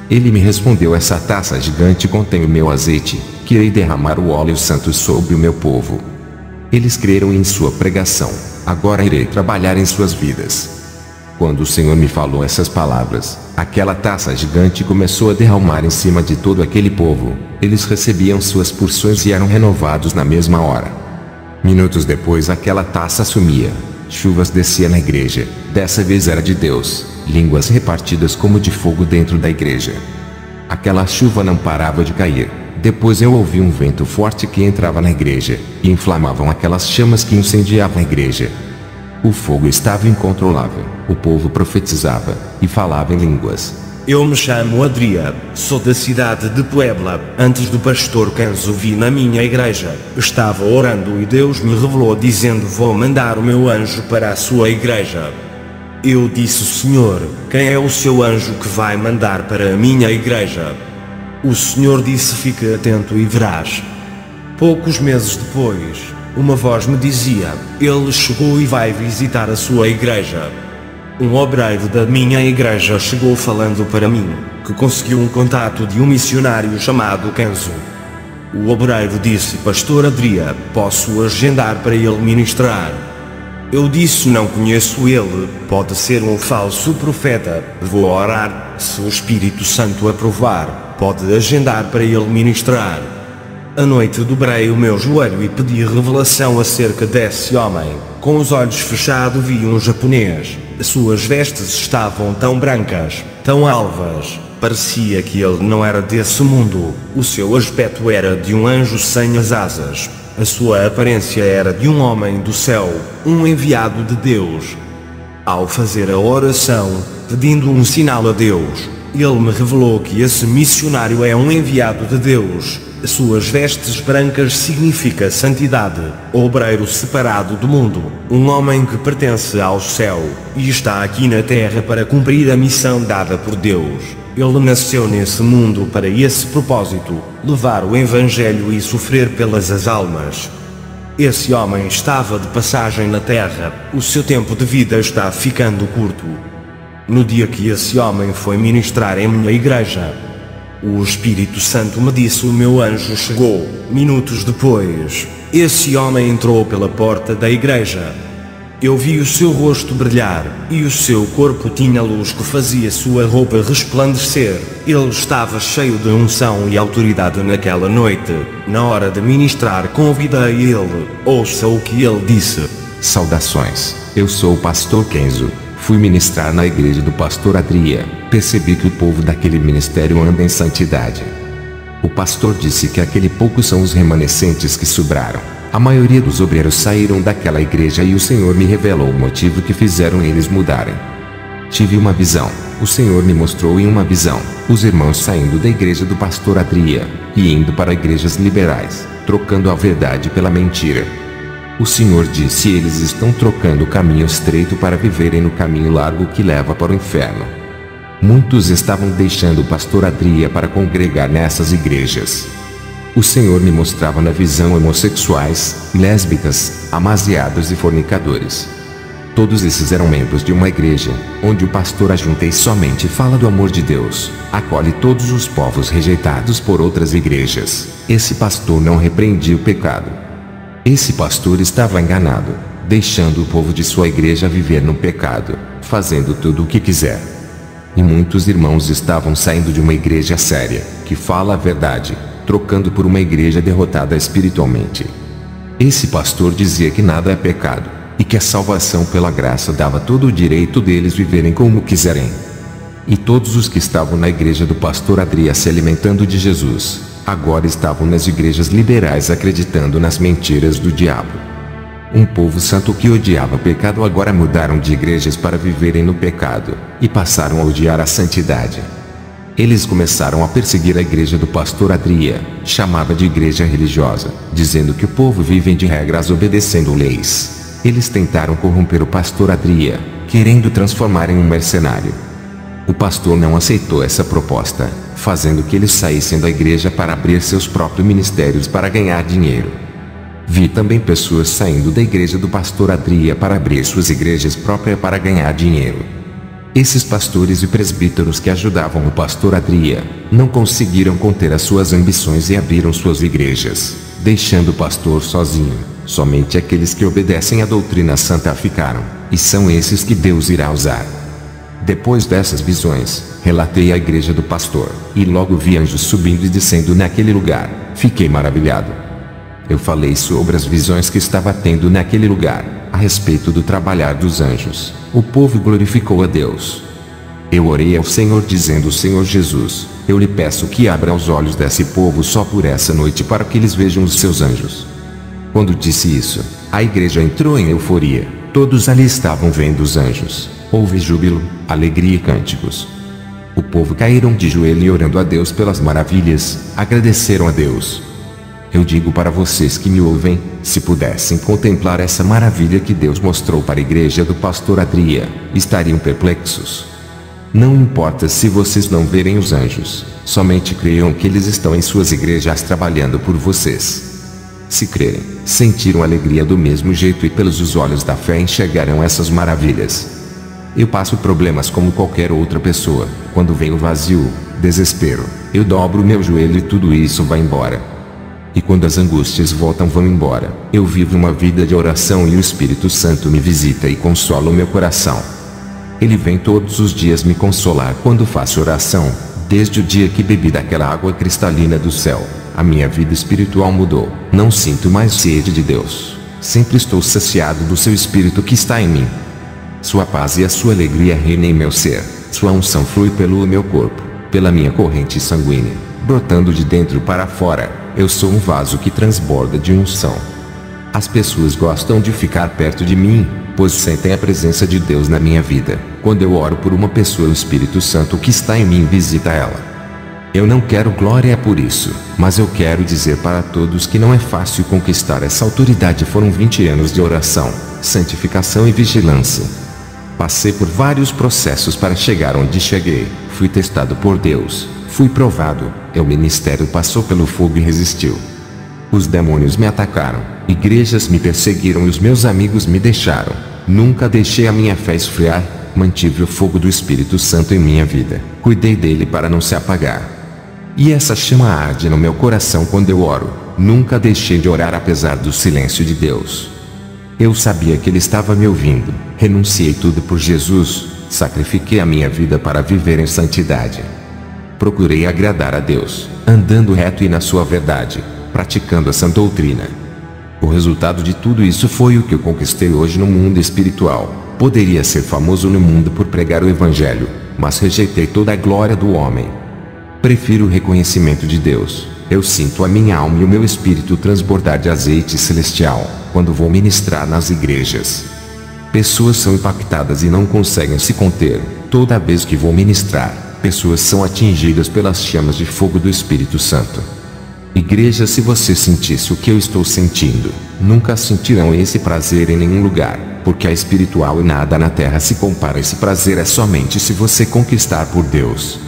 Ele me respondeu: essa taça gigante contém o meu azeite, que irei derramar o óleo santo sobre o meu povo. Eles creram em sua pregação. Agora irei trabalhar em suas vidas. Quando o Senhor me falou essas palavras, aquela taça gigante começou a derramar em cima de todo aquele povo. Eles recebiam suas porções e eram renovados na mesma hora. Minutos depois aquela taça sumia. Chuvas desciam na igreja. Dessa vez era de Deus. Línguas repartidas como de fogo dentro da igreja. Aquela chuva não parava de cair. Depois eu ouvi um vento forte que entrava na igreja, e inflamavam aquelas chamas que incendiavam a igreja. O fogo estava incontrolável. O povo profetizava, e falava em línguas. Eu me chamo Adria, sou da cidade de Puebla. Antes do pastor Kenzo vi na minha igreja. Estava orando e Deus me revelou dizendo: vou mandar o meu anjo para a sua igreja. Eu disse: Senhor, quem é o seu anjo que vai mandar para a minha igreja? O Senhor disse: fique atento e verás. Poucos meses depois, uma voz me dizia: ele chegou e vai visitar a sua igreja. Um obreiro da minha igreja chegou falando para mim, que conseguiu um contato de um missionário chamado Kenzo. O obreiro disse: pastor Adria, posso agendar para ele ministrar? Eu disse: não conheço ele, pode ser um falso profeta. Vou orar, se o Espírito Santo aprovar, pode agendar para ele ministrar. À noite dobrei o meu joelho e pedi revelação acerca desse homem. Com os olhos fechados vi um japonês. Suas vestes estavam tão brancas, tão alvas, parecia que ele não era desse mundo. O seu aspecto era de um anjo sem as asas. A sua aparência era de um homem do céu, um enviado de Deus. Ao fazer a oração, pedindo um sinal a Deus, ele me revelou que esse missionário é um enviado de Deus. Suas vestes brancas significa santidade, obreiro separado do mundo, um homem que pertence ao céu, e está aqui na terra para cumprir a missão dada por Deus. Ele nasceu nesse mundo para esse propósito, levar o Evangelho e sofrer pelas almas. Esse homem estava de passagem na terra, o seu tempo de vida está ficando curto. No dia que esse homem foi ministrar em minha igreja, o Espírito Santo me disse: o meu anjo chegou. Minutos depois, esse homem entrou pela porta da igreja. Eu vi o seu rosto brilhar, e o seu corpo tinha luz que fazia sua roupa resplandecer. Ele estava cheio de unção e autoridade naquela noite. Na hora de ministrar, convidei ele. Ouça o que ele disse. Saudações, eu sou o pastor Kenzo. Fui ministrar na igreja do pastor Adria. Percebi que o povo daquele ministério anda em santidade. O pastor disse que aquele pouco são os remanescentes que sobraram. A maioria dos obreiros saíram daquela igreja e o Senhor me revelou o motivo que fizeram eles mudarem. Tive uma visão. O Senhor me mostrou em uma visão os irmãos saindo da igreja do pastor Adria e indo para igrejas liberais, trocando a verdade pela mentira. O Senhor disse: eles estão trocando o caminho estreito para viverem no caminho largo que leva para o inferno. Muitos estavam deixando o pastor Adria para congregar nessas igrejas. O Senhor me mostrava na visão homossexuais, lésbicas, amaziados e fornicadores. Todos esses eram membros de uma igreja, onde o pastor ajunta e somente fala do amor de Deus, acolhe todos os povos rejeitados por outras igrejas. Esse pastor não repreendia o pecado. Esse pastor estava enganado, deixando o povo de sua igreja viver no pecado, fazendo tudo o que quiser. E muitos irmãos estavam saindo de uma igreja séria, que fala a verdade, trocando por uma igreja derrotada espiritualmente. Esse pastor dizia que nada é pecado, e que a salvação pela graça dava todo o direito deles viverem como quiserem. E todos os que estavam na igreja do pastor Adria se alimentando de Jesus, agora estavam nas igrejas liberais acreditando nas mentiras do diabo. Um povo santo que odiava pecado agora mudaram de igrejas para viverem no pecado, e passaram a odiar a santidade. Eles começaram a perseguir a igreja do pastor Adria, chamada de igreja religiosa, dizendo que o povo vive de regras obedecendo leis. Eles tentaram corromper o pastor Adria, querendo transformar em um mercenário. O pastor não aceitou essa proposta, fazendo que eles saíssem da igreja para abrir seus próprios ministérios para ganhar dinheiro. Vi também pessoas saindo da igreja do pastor Adria para abrir suas igrejas próprias para ganhar dinheiro. Esses pastores e presbíteros que ajudavam o pastor Adria, não conseguiram conter as suas ambições e abriram suas igrejas, deixando o pastor sozinho. Somente aqueles que obedecem à doutrina santa ficaram, e são esses que Deus irá usar. Depois dessas visões, relatei à igreja do pastor, e logo vi anjos subindo e descendo naquele lugar. Fiquei maravilhado. Eu falei sobre as visões que estava tendo naquele lugar, a respeito do trabalhar dos anjos. O povo glorificou a Deus. Eu orei ao Senhor dizendo: Senhor Jesus, eu lhe peço que abra os olhos desse povo só por essa noite para que eles vejam os seus anjos. Quando disse isso, a igreja entrou em euforia. Todos ali estavam vendo os anjos. Houve júbilo, alegria e cânticos. O povo caíram de joelho e orando a Deus pelas maravilhas, agradeceram a Deus. Eu digo para vocês que me ouvem, se pudessem contemplar essa maravilha que Deus mostrou para a igreja do pastor Adria, estariam perplexos. Não importa se vocês não verem os anjos, somente creiam que eles estão em suas igrejas trabalhando por vocês. Se crerem, sentiram alegria do mesmo jeito e pelos os olhos da fé enxergarão essas maravilhas. Eu passo problemas como qualquer outra pessoa. Quando vem o vazio, desespero, eu dobro meu joelho e tudo isso vai embora. E quando as angústias vão embora, eu vivo uma vida de oração e o Espírito Santo me visita e consola o meu coração. Ele vem todos os dias me consolar quando faço oração. Desde o dia que bebi daquela água cristalina do céu, a minha vida espiritual mudou. Não sinto mais sede de Deus. Sempre estou saciado do seu Espírito que está em mim. Sua paz e a sua alegria reinam em meu ser. Sua unção flui pelo meu corpo, pela minha corrente sanguínea, brotando de dentro para fora. Eu sou um vaso que transborda de unção. As pessoas gostam de ficar perto de mim, pois sentem a presença de Deus na minha vida. Quando eu oro por uma pessoa, o Espírito Santo que está em mim visita ela. Eu não quero glória por isso, mas eu quero dizer para todos que não é fácil conquistar essa autoridade. Foram 20 anos de oração, santificação e vigilância. Passei por vários processos para chegar onde cheguei. Fui testado por Deus, fui provado. O ministério passou pelo fogo e resistiu. Os demônios me atacaram, igrejas me perseguiram e os meus amigos me deixaram. Nunca deixei a minha fé esfriar, mantive o fogo do Espírito Santo em minha vida. Cuidei dele para não se apagar. E essa chama arde no meu coração quando eu oro. Nunca deixei de orar apesar do silêncio de Deus. Eu sabia que Ele estava me ouvindo. Renunciei tudo por Jesus, sacrifiquei a minha vida para viver em santidade. Procurei agradar a Deus, andando reto e na sua verdade, praticando a sã doutrina. O resultado de tudo isso foi o que eu conquistei hoje no mundo espiritual. Poderia ser famoso no mundo por pregar o Evangelho, mas rejeitei toda a glória do homem. Prefiro o reconhecimento de Deus. Eu sinto a minha alma e o meu espírito transbordar de azeite celestial, quando vou ministrar nas igrejas. Pessoas são impactadas e não conseguem se conter. Toda vez que vou ministrar, pessoas são atingidas pelas chamas de fogo do Espírito Santo. Igreja, se você sentisse o que eu estou sentindo, nunca sentirão esse prazer em nenhum lugar, porque é espiritual e nada na terra se compara. Esse prazer é somente se você conquistar por Deus.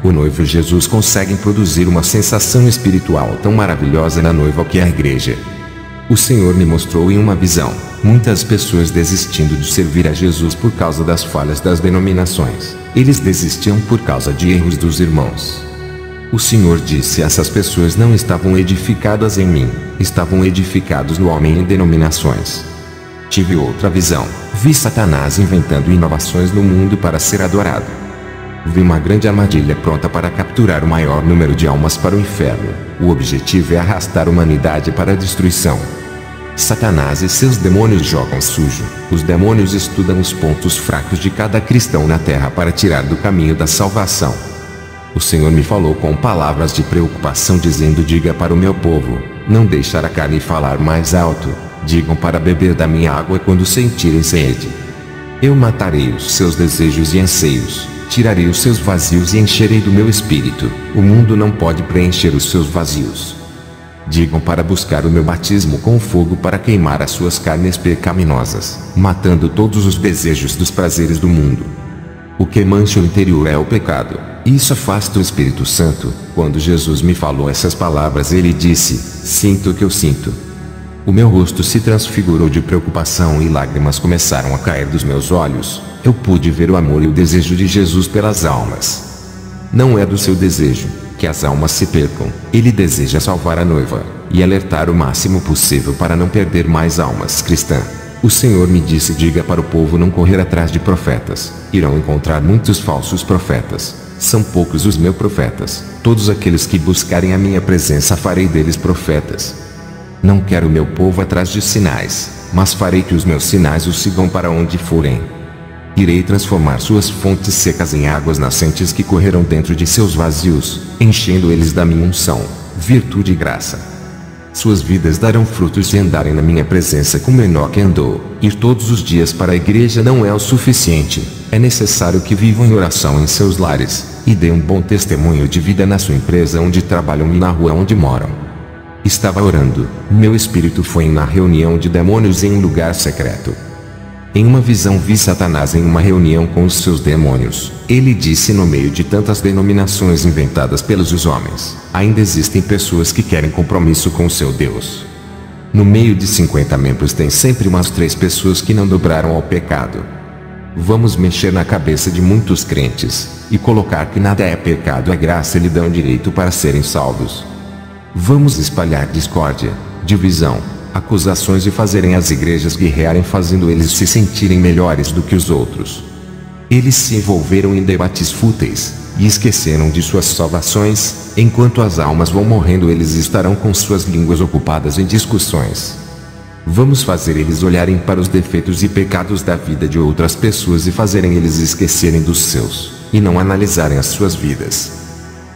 O noivo Jesus consegue produzir uma sensação espiritual tão maravilhosa na noiva que é a igreja. O Senhor me mostrou em uma visão, muitas pessoas desistindo de servir a Jesus por causa das falhas das denominações. Eles desistiam por causa de erros dos irmãos. O Senhor disse: essas pessoas não estavam edificadas em mim, estavam edificados no homem em denominações. Tive outra visão, vi Satanás inventando inovações no mundo para ser adorado. Vi uma grande armadilha pronta para capturar o maior número de almas para o inferno. O objetivo é arrastar a humanidade para a destruição. Satanás e seus demônios jogam sujo. Os demônios estudam os pontos fracos de cada cristão na terra para tirar do caminho da salvação. O Senhor me falou com palavras de preocupação dizendo: diga para o meu povo, não deixar a carne falar mais alto, digam para beber da minha água quando sentirem sede. Eu matarei os seus desejos e anseios, tirarei os seus vazios e encherei do meu espírito. O mundo não pode preencher os seus vazios. Digam para buscar o meu batismo com fogo para queimar as suas carnes pecaminosas, matando todos os desejos dos prazeres do mundo. O que mancha o interior é o pecado. Isso afasta o Espírito Santo. Quando Jesus me falou essas palavras, ele disse: sinto o que eu sinto. O meu rosto se transfigurou de preocupação e lágrimas começaram a cair dos meus olhos. Eu pude ver o amor e o desejo de Jesus pelas almas. Não é do seu desejo que as almas se percam. Ele deseja salvar a noiva e alertar o máximo possível para não perder mais almas cristãs. O Senhor me disse: diga para o povo não correr atrás de profetas. Irão encontrar muitos falsos profetas. São poucos os meus profetas. Todos aqueles que buscarem a minha presença farei deles profetas. Não quero meu povo atrás de sinais, mas farei que os meus sinais os sigam para onde forem. Irei transformar suas fontes secas em águas nascentes que correrão dentro de seus vazios, enchendo eles da minha unção, virtude e graça. Suas vidas darão frutos se andarem na minha presença como Enoque andou. Ir todos os dias para a igreja não é o suficiente. É necessário que vivam em oração em seus lares, e deem um bom testemunho de vida na sua empresa onde trabalham e na rua onde moram. Estava orando, meu espírito foi na reunião de demônios em um lugar secreto. Em uma visão vi Satanás em uma reunião com os seus demônios. Ele disse: no meio de tantas denominações inventadas pelos homens, ainda existem pessoas que querem compromisso com o seu Deus. No meio de 50 membros tem sempre umas 3 pessoas que não dobraram ao pecado. Vamos mexer na cabeça de muitos crentes, e colocar que nada é pecado, a graça lhe dão direito para serem salvos. Vamos espalhar discórdia, divisão, acusações e fazerem as igrejas guerrearem, fazendo eles se sentirem melhores do que os outros. Eles se envolveram em debates fúteis, e esqueceram de suas salvações. Enquanto as almas vão morrendo, eles estarão com suas línguas ocupadas em discussões. Vamos fazer eles olharem para os defeitos e pecados da vida de outras pessoas e fazerem eles esquecerem dos seus, e não analisarem as suas vidas.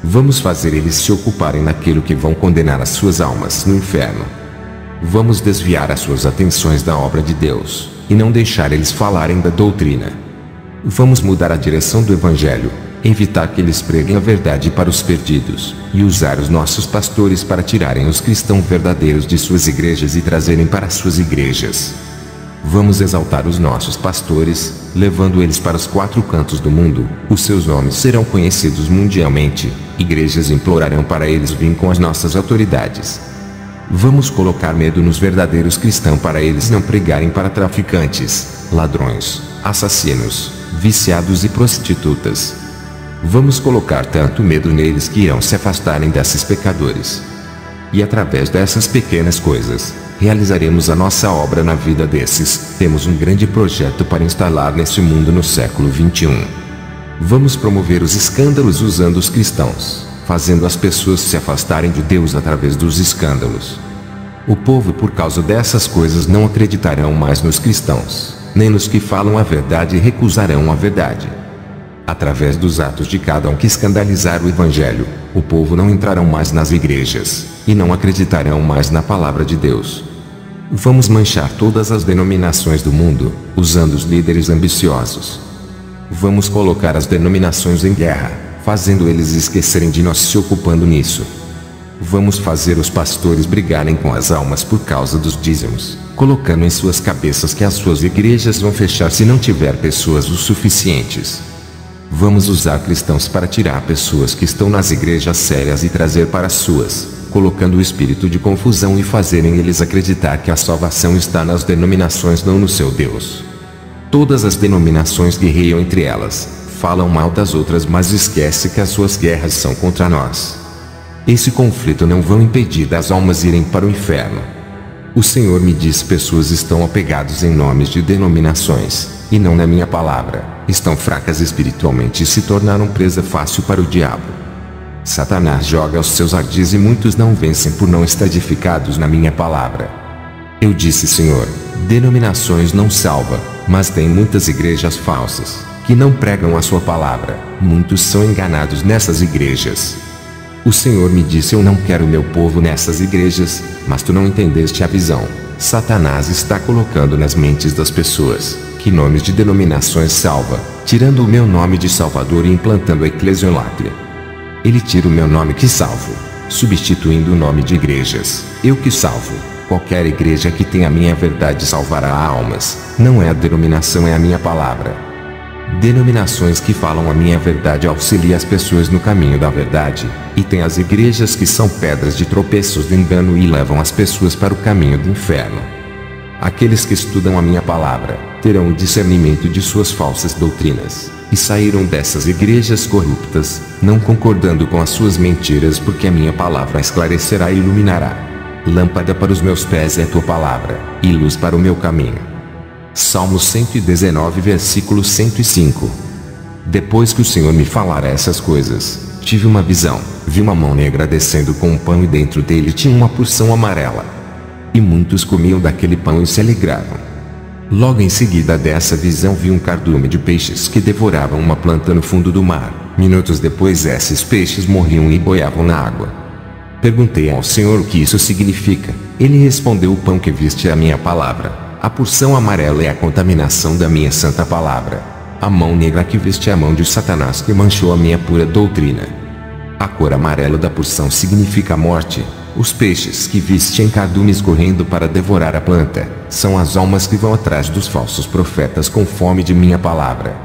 Vamos fazer eles se ocuparem naquilo que vão condenar as suas almas no inferno. Vamos desviar as suas atenções da obra de Deus, e não deixar eles falarem da doutrina. Vamos mudar a direção do Evangelho, evitar que eles preguem a verdade para os perdidos, e usar os nossos pastores para tirarem os cristãos verdadeiros de suas igrejas e trazerem para suas igrejas. Vamos exaltar os nossos pastores, levando eles para os 4 cantos do mundo. Os seus nomes serão conhecidos mundialmente. Igrejas implorarão para eles virem com as nossas autoridades. Vamos colocar medo nos verdadeiros cristãos para eles não pregarem para traficantes, ladrões, assassinos, viciados e prostitutas. Vamos colocar tanto medo neles que irão se afastarem desses pecadores. E através dessas pequenas coisas, realizaremos a nossa obra na vida desses. Temos um grande projeto para instalar nesse mundo no século 21. Vamos promover os escândalos usando os cristãos, fazendo as pessoas se afastarem de Deus através dos escândalos. O povo, por causa dessas coisas, não acreditarão mais nos cristãos, nem nos que falam a verdade, e recusarão a verdade. Através dos atos de cada um que escandalizar o Evangelho, o povo não entrarão mais nas igrejas, e não acreditarão mais na palavra de Deus. Vamos manchar todas as denominações do mundo, usando os líderes ambiciosos. Vamos colocar as denominações em guerra, fazendo eles esquecerem de nós, se ocupando nisso. Vamos fazer os pastores brigarem com as almas por causa dos dízimos, colocando em suas cabeças que as suas igrejas vão fechar se não tiver pessoas o suficientes. Vamos usar cristãos para tirar pessoas que estão nas igrejas sérias e trazer para as suas, colocando o espírito de confusão e fazerem eles acreditar que a salvação está nas denominações, não no seu Deus. Todas as denominações guerreiam entre elas, falam mal das outras, mas esquece que as suas guerras são contra nós. Esse conflito não vão impedir das almas irem para o inferno. O Senhor me diz: pessoas estão apegadas em nomes de denominações, e não na minha palavra. Estão fracas espiritualmente e se tornaram presa fácil para o diabo. Satanás joga os seus ardis e muitos não vencem por não estar edificados na minha palavra. Eu disse: Senhor, denominações não salva, mas tem muitas igrejas falsas, que não pregam a sua palavra. Muitos são enganados nessas igrejas. O Senhor me disse: eu não quero meu povo nessas igrejas, mas tu não entendeste a visão. Satanás está colocando nas mentes das pessoas que nomes de denominações salva, tirando o meu nome de Salvador e implantando a eclesiolatria. Ele tira o meu nome que salvo, substituindo o nome de igrejas. Eu que salvo. Qualquer igreja que tenha a minha verdade salvará almas. Não é a denominação, é a minha palavra. Denominações que falam a minha verdade auxiliam as pessoas no caminho da verdade, e tem as igrejas que são pedras de tropeços do engano e levam as pessoas para o caminho do inferno. Aqueles que estudam a minha palavra terão o discernimento de suas falsas doutrinas, e saíram dessas igrejas corruptas, não concordando com as suas mentiras, porque a minha palavra esclarecerá e iluminará. Lâmpada para os meus pés é a tua palavra, e luz para o meu caminho. Salmo 119, versículo 105. Depois que o Senhor me falara essas coisas, tive uma visão. Vi uma mão negra descendo com um pão e dentro dele tinha uma porção amarela. E muitos comiam daquele pão e se alegravam. Logo em seguida dessa visão vi um cardume de peixes que devoravam uma planta no fundo do mar. Minutos depois esses peixes morriam e boiavam na água. Perguntei ao Senhor o que isso significa. Ele respondeu: o pão que viste é a minha palavra. A porção amarela é a contaminação da minha santa palavra. A mão negra que viste é a mão de Satanás que manchou a minha pura doutrina. A cor amarela da porção significa a morte. Os peixes que viste em cardumes correndo para devorar a planta, são as almas que vão atrás dos falsos profetas com fome de minha palavra.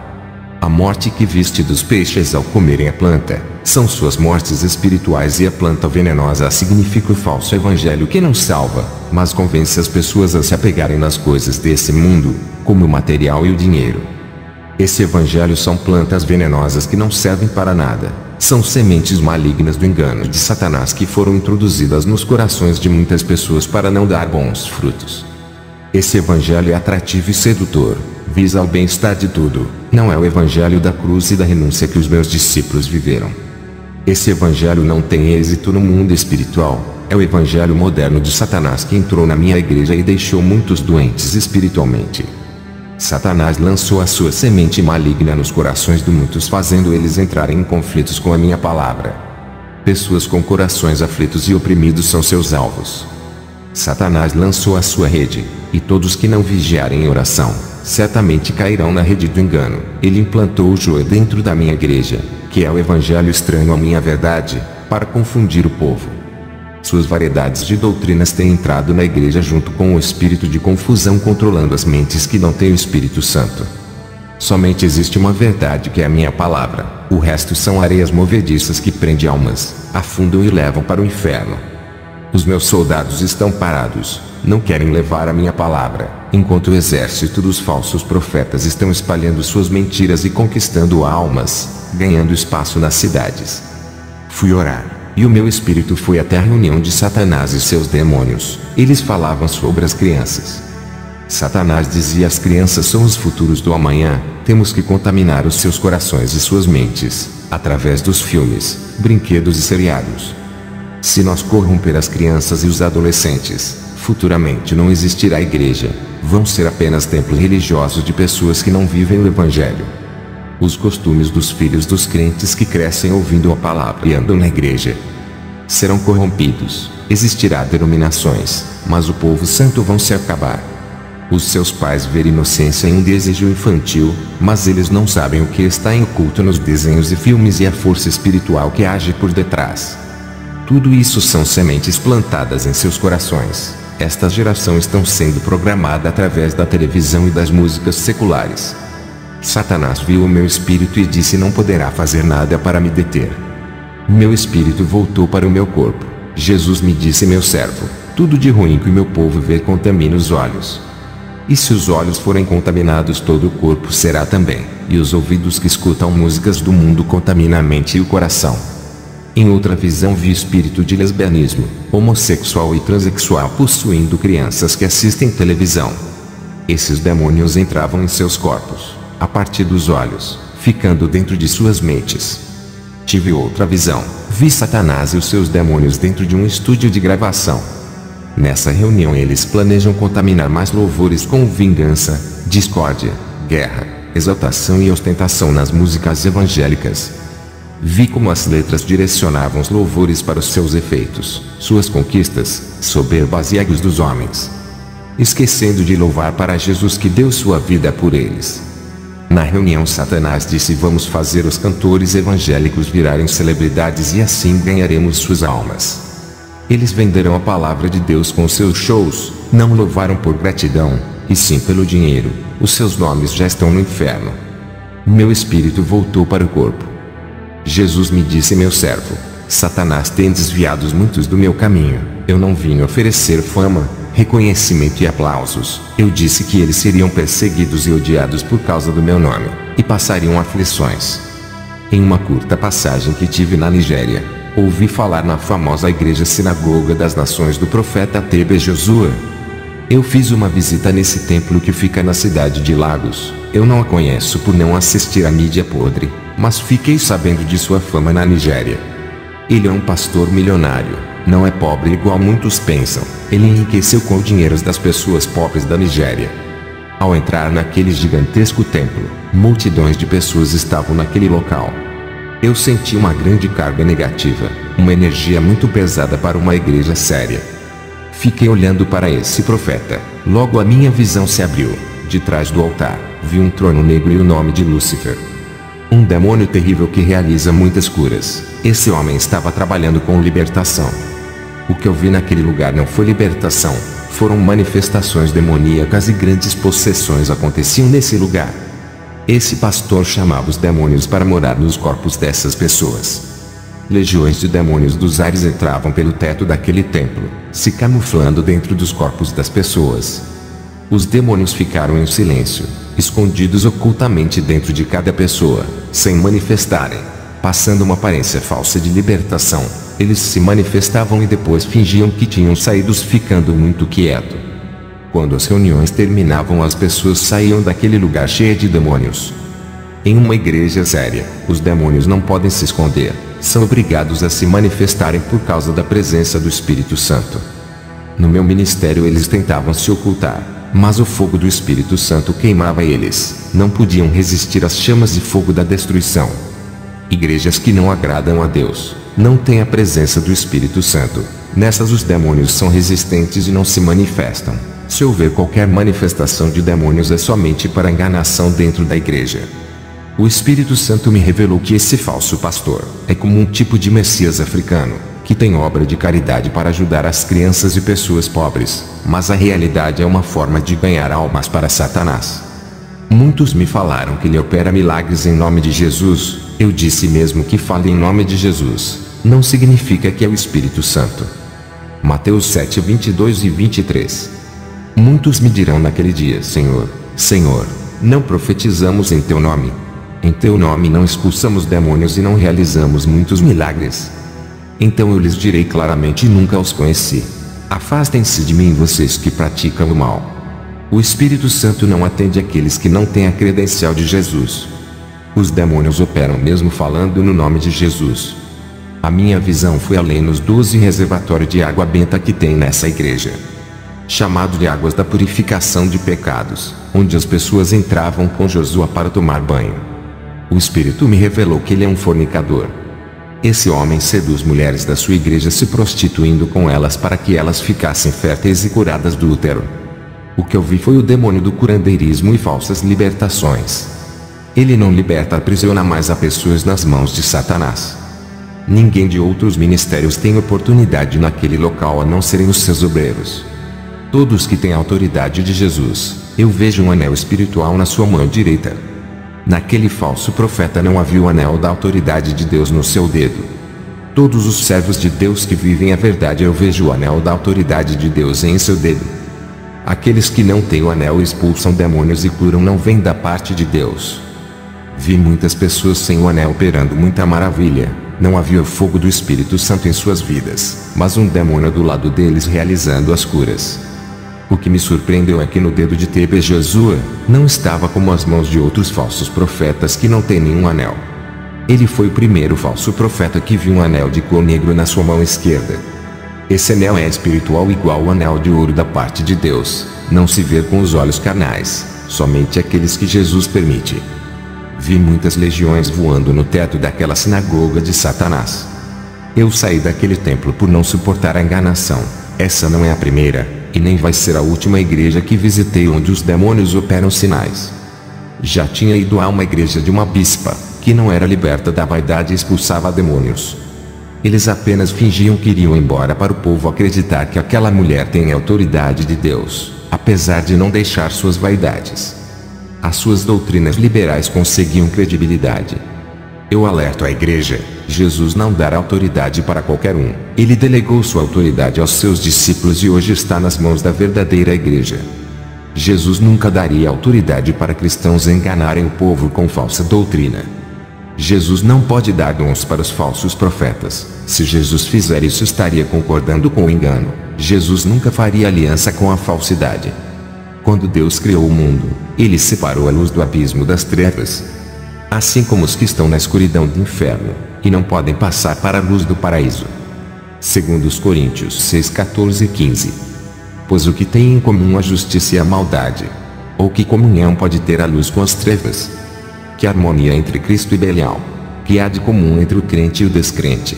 A morte que viste dos peixes ao comerem a planta, são suas mortes espirituais, e a planta venenosa significa o falso evangelho que não salva, mas convence as pessoas a se apegarem nas coisas desse mundo, como o material e o dinheiro. Esse evangelho são plantas venenosas que não servem para nada. São sementes malignas do engano de Satanás que foram introduzidas nos corações de muitas pessoas para não dar bons frutos. Esse evangelho é atrativo e sedutor, visa o bem-estar de tudo. Não é o evangelho da cruz e da renúncia que os meus discípulos viveram. Esse evangelho não tem êxito no mundo espiritual. É o evangelho moderno de Satanás que entrou na minha igreja e deixou muitos doentes espiritualmente. Satanás lançou a sua semente maligna nos corações de muitos, fazendo eles entrarem em conflitos com a minha palavra. Pessoas com corações aflitos e oprimidos são seus alvos. Satanás lançou a sua rede, e todos que não vigiarem em oração, certamente cairão na rede do engano. Ele implantou o joio dentro da minha igreja, que é o evangelho estranho à minha verdade, para confundir o povo. Suas variedades de doutrinas têm entrado na igreja junto com o espírito de confusão, controlando as mentes que não têm o Espírito Santo. Somente existe uma verdade, que é a minha palavra. O resto são areias movediças que prendem almas, afundam e levam para o inferno. Os meus soldados estão parados, não querem levar a minha palavra, enquanto o exército dos falsos profetas estão espalhando suas mentiras e conquistando almas, ganhando espaço nas cidades. Fui orar, e o meu espírito foi até a reunião de Satanás e seus demônios. Eles falavam sobre as crianças. Satanás dizia: as crianças são os futuros do amanhã, temos que contaminar os seus corações e suas mentes, através dos filmes, brinquedos e seriados. Se nós corromper as crianças e os adolescentes, futuramente não existirá igreja, vão ser apenas templos religiosos de pessoas que não vivem o evangelho. Os costumes dos filhos dos crentes que crescem ouvindo a palavra e andam na igreja serão corrompidos. Existirá denominações, mas o povo santo vão se acabar. Os seus pais veem inocência em um desejo infantil, mas eles não sabem o que está em oculto nos desenhos e filmes e a força espiritual que age por detrás. Tudo isso são sementes plantadas em seus corações. Esta geração está sendo programada através da televisão e das músicas seculares. Satanás viu o meu espírito e disse: não poderá fazer nada para me deter. Meu espírito voltou para o meu corpo. Jesus me disse: meu servo, tudo de ruim que o meu povo vê contamina os olhos. E se os olhos forem contaminados, todo o corpo será também. E os ouvidos que escutam músicas do mundo contaminam a mente e o coração. Em outra visão vi espírito de lesbianismo, homossexual e transexual possuindo crianças que assistem televisão. Esses demônios entravam em seus corpos, a partir dos olhos, ficando dentro de suas mentes. Tive outra visão, vi Satanás e os seus demônios dentro de um estúdio de gravação. Nessa reunião eles planejam contaminar mais louvores com vingança, discórdia, guerra, exaltação e ostentação nas músicas evangélicas. Vi como as letras direcionavam os louvores para os seus efeitos, suas conquistas, soberbas e egos dos homens, esquecendo de louvar para Jesus que deu sua vida por eles. Na reunião, Satanás disse: vamos fazer os cantores evangélicos virarem celebridades e assim ganharemos suas almas. Eles venderão a palavra de Deus com seus shows, não louvaram por gratidão, e sim pelo dinheiro. Os seus nomes já estão no inferno. Meu espírito voltou para o corpo. Jesus me disse: meu servo, Satanás tem desviado muitos do meu caminho. Eu não vim oferecer fama, reconhecimento e aplausos. Eu disse que eles seriam perseguidos e odiados por causa do meu nome, e passariam aflições. Em uma curta passagem que tive na Nigéria, ouvi falar na famosa igreja Sinagoga das Nações do profeta TB Joshua. Eu fiz uma visita nesse templo que fica na cidade de Lagos. Eu não a conheço por não assistir à mídia podre, mas fiquei sabendo de sua fama na Nigéria. Ele é um pastor milionário, não é pobre igual muitos pensam. Ele enriqueceu com o dinheiro das pessoas pobres da Nigéria. Ao entrar naquele gigantesco templo, multidões de pessoas estavam naquele local. Eu senti uma grande carga negativa, uma energia muito pesada para uma igreja séria. Fiquei olhando para esse profeta. Logo a minha visão se abriu. De trás do altar, vi um trono negro e o nome de Lúcifer. Um demônio terrível que realiza muitas curas. Esse homem estava trabalhando com libertação. O que eu vi naquele lugar não foi libertação, foram manifestações demoníacas e grandes possessões aconteciam nesse lugar. Esse pastor chamava os demônios para morar nos corpos dessas pessoas. Legiões de demônios dos ares entravam pelo teto daquele templo, se camuflando dentro dos corpos das pessoas. Os demônios ficaram em silêncio, escondidos ocultamente dentro de cada pessoa, sem manifestarem, passando uma aparência falsa de libertação. Eles se manifestavam e depois fingiam que tinham saído, ficando muito quieto. Quando as reuniões terminavam, as pessoas saíam daquele lugar cheio de demônios. Em uma igreja séria, os demônios não podem se esconder, são obrigados a se manifestarem por causa da presença do Espírito Santo. No meu ministério eles tentavam se ocultar, mas o fogo do Espírito Santo queimava eles, não podiam resistir às chamas de fogo da destruição. Igrejas que não agradam a Deus, não têm a presença do Espírito Santo, nessas os demônios são resistentes e não se manifestam. Se houver qualquer manifestação de demônios é somente para enganação dentro da igreja. O Espírito Santo me revelou que esse falso pastor é como um tipo de Messias africano, que tem obra de caridade para ajudar as crianças e pessoas pobres, mas a realidade é uma forma de ganhar almas para Satanás. Muitos me falaram que ele opera milagres em nome de Jesus. Eu disse: mesmo que fale em nome de Jesus, não significa que é o Espírito Santo. Mateus 7, 22 e 23. Muitos me dirão naquele dia: Senhor, Senhor, não profetizamos em teu nome? Em teu nome não expulsamos demônios e não realizamos muitos milagres? Então eu lhes direi claramente: nunca os conheci. Afastem-se de mim, vocês que praticam o mal. O Espírito Santo não atende aqueles que não têm a credencial de Jesus. Os demônios operam mesmo falando no nome de Jesus. A minha visão foi além nos 12 reservatórios de água benta que tem nessa igreja, chamado de águas da purificação de pecados, onde as pessoas entravam com Josué para tomar banho. O Espírito me revelou que ele é um fornicador. Esse homem seduz mulheres da sua igreja se prostituindo com elas para que elas ficassem férteis e curadas do útero. O que eu vi foi o demônio do curandeirismo e falsas libertações. Ele não liberta, aprisiona mais a pessoas nas mãos de Satanás. Ninguém de outros ministérios tem oportunidade naquele local a não serem os seus obreiros. Todos que têm a autoridade de Jesus, eu vejo um anel espiritual na sua mão direita. Naquele falso profeta não havia o anel da autoridade de Deus no seu dedo. Todos os servos de Deus que vivem a verdade, eu vejo o anel da autoridade de Deus em seu dedo. Aqueles que não têm o anel expulsam demônios e curam não vêm da parte de Deus. Vi muitas pessoas sem o anel operando muita maravilha. Não havia o fogo do Espírito Santo em suas vidas, mas um demônio do lado deles realizando as curas. O que me surpreendeu é que no dedo de TB Joshua, não estava como as mãos de outros falsos profetas que não têm nenhum anel. Ele foi o primeiro falso profeta que viu um anel de cor negro na sua mão esquerda. Esse anel é espiritual igual ao anel de ouro da parte de Deus, não se vê com os olhos carnais. somente aqueles que Jesus permite. Vi muitas legiões voando no teto daquela sinagoga de Satanás. Eu saí daquele templo por não suportar a enganação. Essa não é a primeira, e nem vai ser a última igreja que visitei onde os demônios operam sinais. Já tinha ido a uma igreja de uma bispa, que não era liberta da vaidade e expulsava demônios. Eles apenas fingiam que iriam embora para o povo acreditar que aquela mulher tem a autoridade de Deus, apesar de não deixar suas vaidades. As suas doutrinas liberais conseguiam credibilidade. Eu alerto a igreja: Jesus não dará autoridade para qualquer um. Ele delegou sua autoridade aos seus discípulos e hoje está nas mãos da verdadeira igreja. Jesus nunca daria autoridade para cristãos enganarem o povo com falsa doutrina. Jesus não pode dar dons para os falsos profetas. Se Jesus fizer isso, estaria concordando com o engano. Jesus nunca faria aliança com a falsidade. Quando Deus criou o mundo, Ele separou a luz do abismo das trevas. Assim como os que estão na escuridão do inferno, e não podem passar para a luz do paraíso. Segundo os Coríntios 6:14 e 15. Pois o que tem em comum a justiça e a maldade? Ou que comunhão pode ter a luz com as trevas? Que harmonia entre Cristo e Belial? Que há de comum entre o crente e o descrente?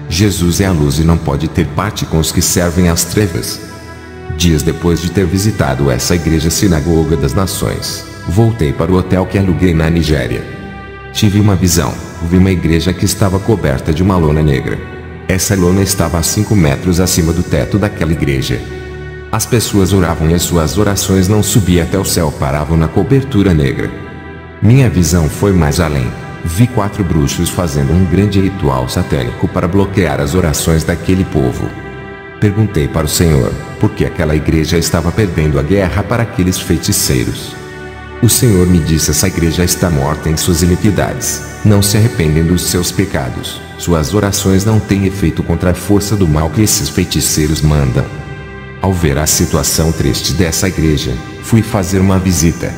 Jesus é a luz e não pode ter parte com os que servem às trevas. Dias depois de ter visitado essa igreja sinagoga das nações, voltei para o hotel que aluguei na Nigéria. Tive uma visão. Vi uma igreja que estava coberta de uma lona negra. Essa lona estava a 5 metros acima do teto daquela igreja. As pessoas oravam e as suas orações não subiam até o céu, paravam na cobertura negra. Minha visão foi mais além. Vi 4 bruxos fazendo um grande ritual satânico para bloquear as orações daquele povo. Perguntei para o Senhor, por que aquela igreja estava perdendo a guerra para aqueles feiticeiros. O Senhor me disse: essa igreja está morta em suas iniquidades, não se arrependem dos seus pecados, suas orações não têm efeito contra a força do mal que esses feiticeiros mandam. Ao ver a situação triste dessa igreja, fui fazer uma visita.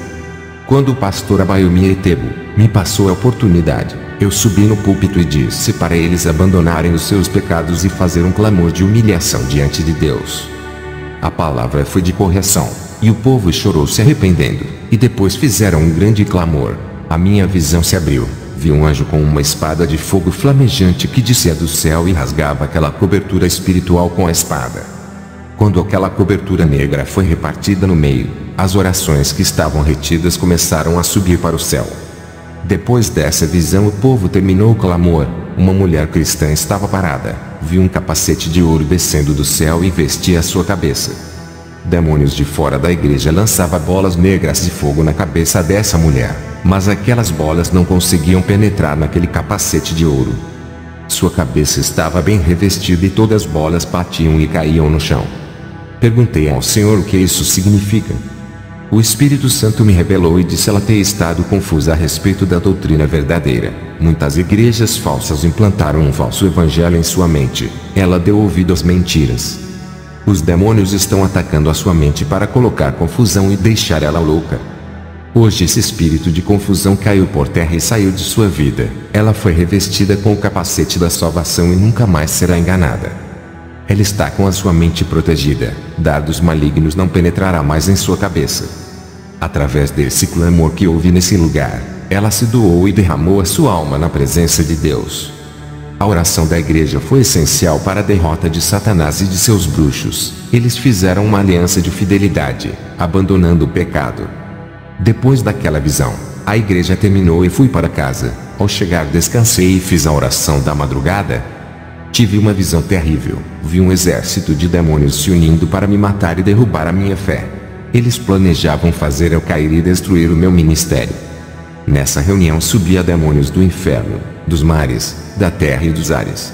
Quando o pastor Abayomi Etebo me passou a oportunidade, eu subi no púlpito e disse para eles abandonarem os seus pecados e fazer um clamor de humilhação diante de Deus. A palavra foi de correção, e o povo chorou se arrependendo, e depois fizeram um grande clamor. A minha visão se abriu, vi um anjo com uma espada de fogo flamejante que descia do céu e rasgava aquela cobertura espiritual com a espada. Quando aquela cobertura negra foi repartida no meio, as orações que estavam retidas começaram a subir para o céu. Depois dessa visão, o povo terminou o clamor. Uma mulher cristã estava parada, viu um capacete de ouro descendo do céu e vestia a sua cabeça. Demônios de fora da igreja lançavam bolas negras de fogo na cabeça dessa mulher, mas aquelas bolas não conseguiam penetrar naquele capacete de ouro. Sua cabeça estava bem revestida e todas as bolas batiam e caíam no chão. Perguntei ao Senhor o que isso significa. O Espírito Santo me revelou e disse: ela tem estado confusa a respeito da doutrina verdadeira. Muitas igrejas falsas implantaram um falso evangelho em sua mente. Ela deu ouvido às mentiras. Os demônios estão atacando a sua mente para colocar confusão e deixar ela louca. Hoje esse espírito de confusão caiu por terra e saiu de sua vida. Ela foi revestida com o capacete da salvação e nunca mais será enganada. Ela está com a sua mente protegida. Dardos malignos não penetrará mais em sua cabeça. Através desse clamor que houve nesse lugar, ela se doou e derramou a sua alma na presença de Deus. A oração da igreja foi essencial para a derrota de Satanás e de seus bruxos. Eles fizeram uma aliança de fidelidade, abandonando o pecado. Depois daquela visão, a igreja terminou e fui para casa. Ao chegar, descansei e fiz a oração da madrugada. Tive uma visão terrível. Vi um exército de demônios se unindo para me matar e derrubar a minha fé. Eles planejavam fazer eu cair e destruir o meu ministério. Nessa reunião subia demônios do inferno, dos mares, da terra e dos ares.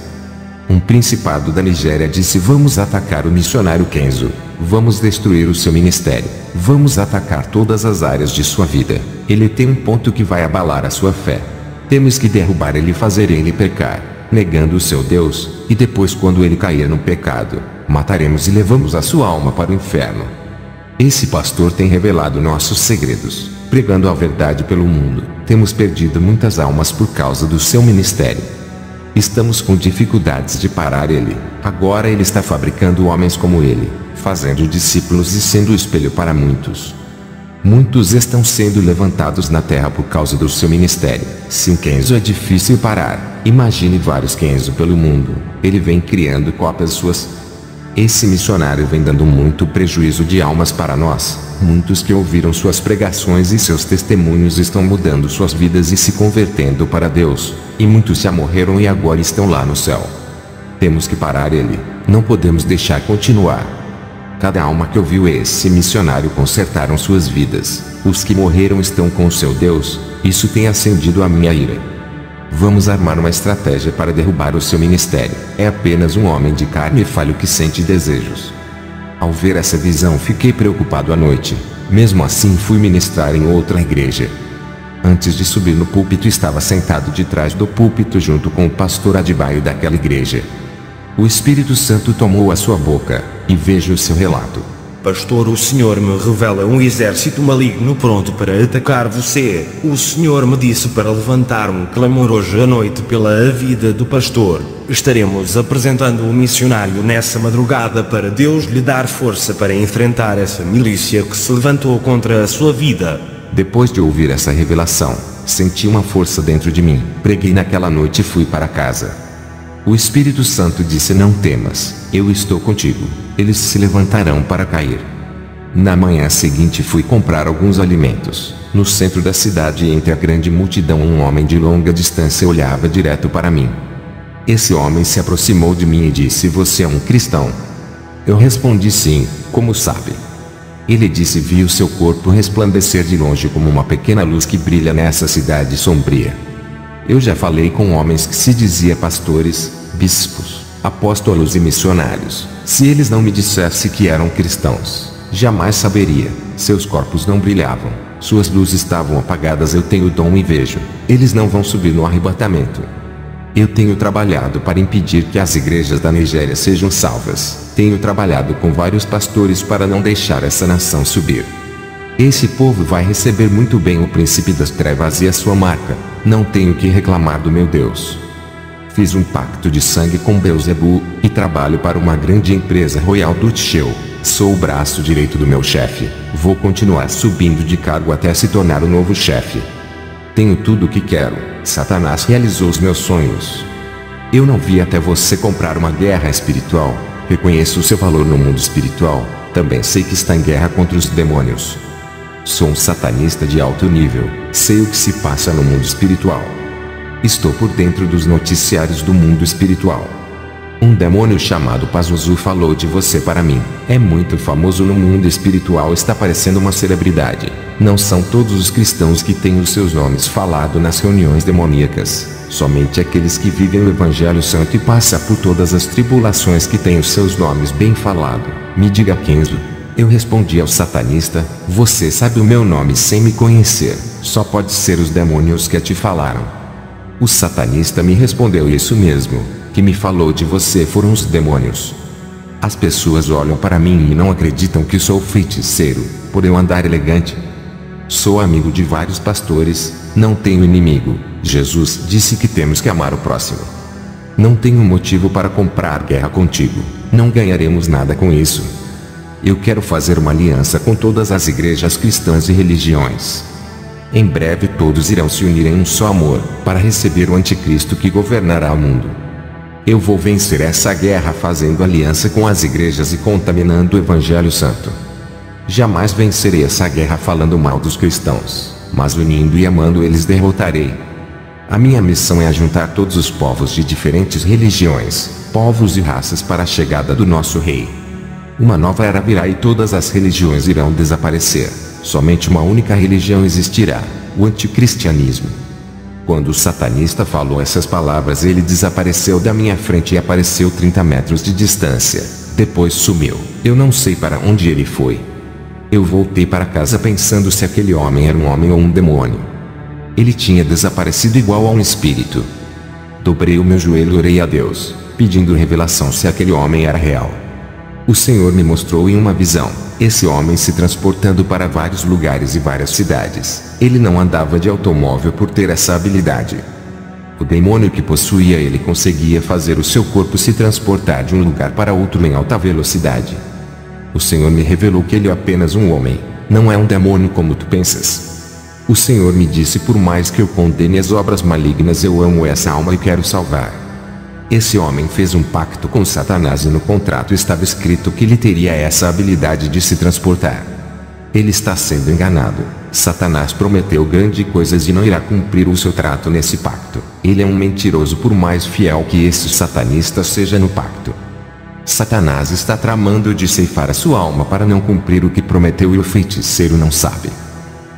Um principado da Nigéria disse: vamos atacar o missionário Kenzo. Vamos destruir o seu ministério. Vamos atacar todas as áreas de sua vida. Ele tem um ponto que vai abalar a sua fé. Temos que derrubar ele e fazer ele pecar, negando o seu Deus, e depois, quando ele cair no pecado, mataremos e levamos a sua alma para o inferno. Esse pastor tem revelado nossos segredos, pregando a verdade pelo mundo. Temos perdido muitas almas por causa do seu ministério. Estamos com dificuldades de parar ele. Agora ele está fabricando homens como ele, fazendo discípulos e sendo o espelho para muitos. Muitos estão sendo levantados na terra por causa do seu ministério. Se um Kenzo é difícil parar, imagine vários Kenzo pelo mundo. Ele vem criando cópias suas. Esse missionário vem dando muito prejuízo de almas para nós. Muitos que ouviram suas pregações e seus testemunhos estão mudando suas vidas e se convertendo para Deus. E muitos já morreram e agora estão lá no céu. Temos que parar ele. Não podemos deixar continuar. Cada alma que ouviu esse missionário consertaram suas vidas. Os que morreram estão com o seu Deus. Isso tem acendido a minha ira. Vamos armar uma estratégia para derrubar o seu ministério. É apenas um homem de carne e falho que sente desejos. Ao ver essa visão fiquei preocupado à noite. Mesmo assim fui ministrar em outra igreja. Antes de subir no púlpito estava sentado de trás do púlpito junto com o pastor Adibaio daquela igreja. O Espírito Santo tomou a sua boca, e vejo o seu relato. Pastor, o Senhor me revela um exército maligno pronto para atacar você. O Senhor me disse para levantar um clamor hoje à noite pela vida do pastor. Estaremos apresentando o missionário nessa madrugada para Deus lhe dar força para enfrentar essa milícia que se levantou contra a sua vida. Depois de ouvir essa revelação, senti uma força dentro de mim. Preguei naquela noite e fui para casa. O Espírito Santo disse: não temas, eu estou contigo. Eles se levantarão para cair. Na manhã seguinte fui comprar alguns alimentos. No centro da cidade, entre a grande multidão, um homem de longa distância olhava direto para mim. Esse homem se aproximou de mim e disse: você é um cristão? Eu respondi: sim. Como sabe? Ele disse: vi o seu corpo resplandecer de longe como uma pequena luz que brilha nessa cidade sombria. Eu já falei com homens que se dizia pastores, bispos, apóstolos e missionários. Se eles não me dissessem que eram cristãos, jamais saberia. Seus corpos não brilhavam, suas luzes estavam apagadas. Eu tenho dom e vejo. Eles não vão subir no arrebatamento. Eu tenho trabalhado para impedir que as igrejas da Nigéria sejam salvas. Tenho trabalhado com vários pastores para não deixar essa nação subir. Esse povo vai receber muito bem o príncipe das trevas e a sua marca. Não tenho que reclamar do meu Deus. Fiz um pacto de sangue com Beelzebu, e trabalho para uma grande empresa Royal Dutch Shell. Sou o braço direito do meu chefe. Vou continuar subindo de cargo até se tornar o novo chefe. Tenho tudo o que quero. Satanás realizou os meus sonhos. Eu não vi até você comprar uma guerra espiritual. Reconheço o seu valor no mundo espiritual. Também sei que está em guerra contra os demônios. Sou um satanista de alto nível. Sei o que se passa no mundo espiritual. Estou por dentro dos noticiários do mundo espiritual. Um demônio chamado Pazuzu falou de você para mim. É muito famoso no mundo espiritual, está parecendo uma celebridade. Não são todos os cristãos que têm os seus nomes falado nas reuniões demoníacas. Somente aqueles que vivem o Evangelho Santo e passam por todas as tribulações que têm os seus nomes bem falado. Me diga, Kenzo. Eu respondi ao satanista: você sabe o meu nome sem me conhecer. Só pode ser os demônios que te falaram. O satanista me respondeu: isso mesmo, que me falou de você foram os demônios. As pessoas olham para mim e não acreditam que sou feiticeiro, por eu andar elegante. Sou amigo de vários pastores, não tenho inimigo. Jesus disse que temos que amar o próximo. Não tenho motivo para comprar guerra contigo. Não ganharemos nada com isso. Eu quero fazer uma aliança com todas as igrejas cristãs e religiões. Em breve todos irão se unir em um só amor, para receber o anticristo que governará o mundo. Eu vou vencer essa guerra fazendo aliança com as igrejas e contaminando o Evangelho Santo. Jamais vencerei essa guerra falando mal dos cristãos, mas unindo e amando eles derrotarei. A minha missão é ajuntar todos os povos de diferentes religiões, povos e raças para a chegada do nosso Rei. Uma nova era virá e todas as religiões irão desaparecer. Somente uma única religião existirá: o anticristianismo. Quando o satanista falou essas palavras, ele desapareceu da minha frente e apareceu 30 metros de distância. Depois sumiu. Eu não sei para onde ele foi. Eu voltei para casa pensando se aquele homem era um homem ou um demônio. Ele tinha desaparecido igual a um espírito. Dobrei o meu joelho e orei a Deus, pedindo revelação se aquele homem era real. O Senhor me mostrou em uma visão, esse homem se transportando para vários lugares e várias cidades. Ele não andava de automóvel por ter essa habilidade. O demônio que possuía ele conseguia fazer o seu corpo se transportar de um lugar para outro em alta velocidade. O Senhor me revelou que ele é apenas um homem. Não é um demônio como tu pensas. O Senhor me disse: por mais que eu condene as obras malignas, eu amo essa alma e quero salvar. Esse homem fez um pacto com Satanás e no contrato estava escrito que ele teria essa habilidade de se transportar. Ele está sendo enganado. Satanás prometeu grandes coisas e não irá cumprir o seu trato nesse pacto. Ele é um mentiroso, por mais fiel que esse satanista seja no pacto. Satanás está tramando de ceifar a sua alma para não cumprir o que prometeu e o feiticeiro não sabe.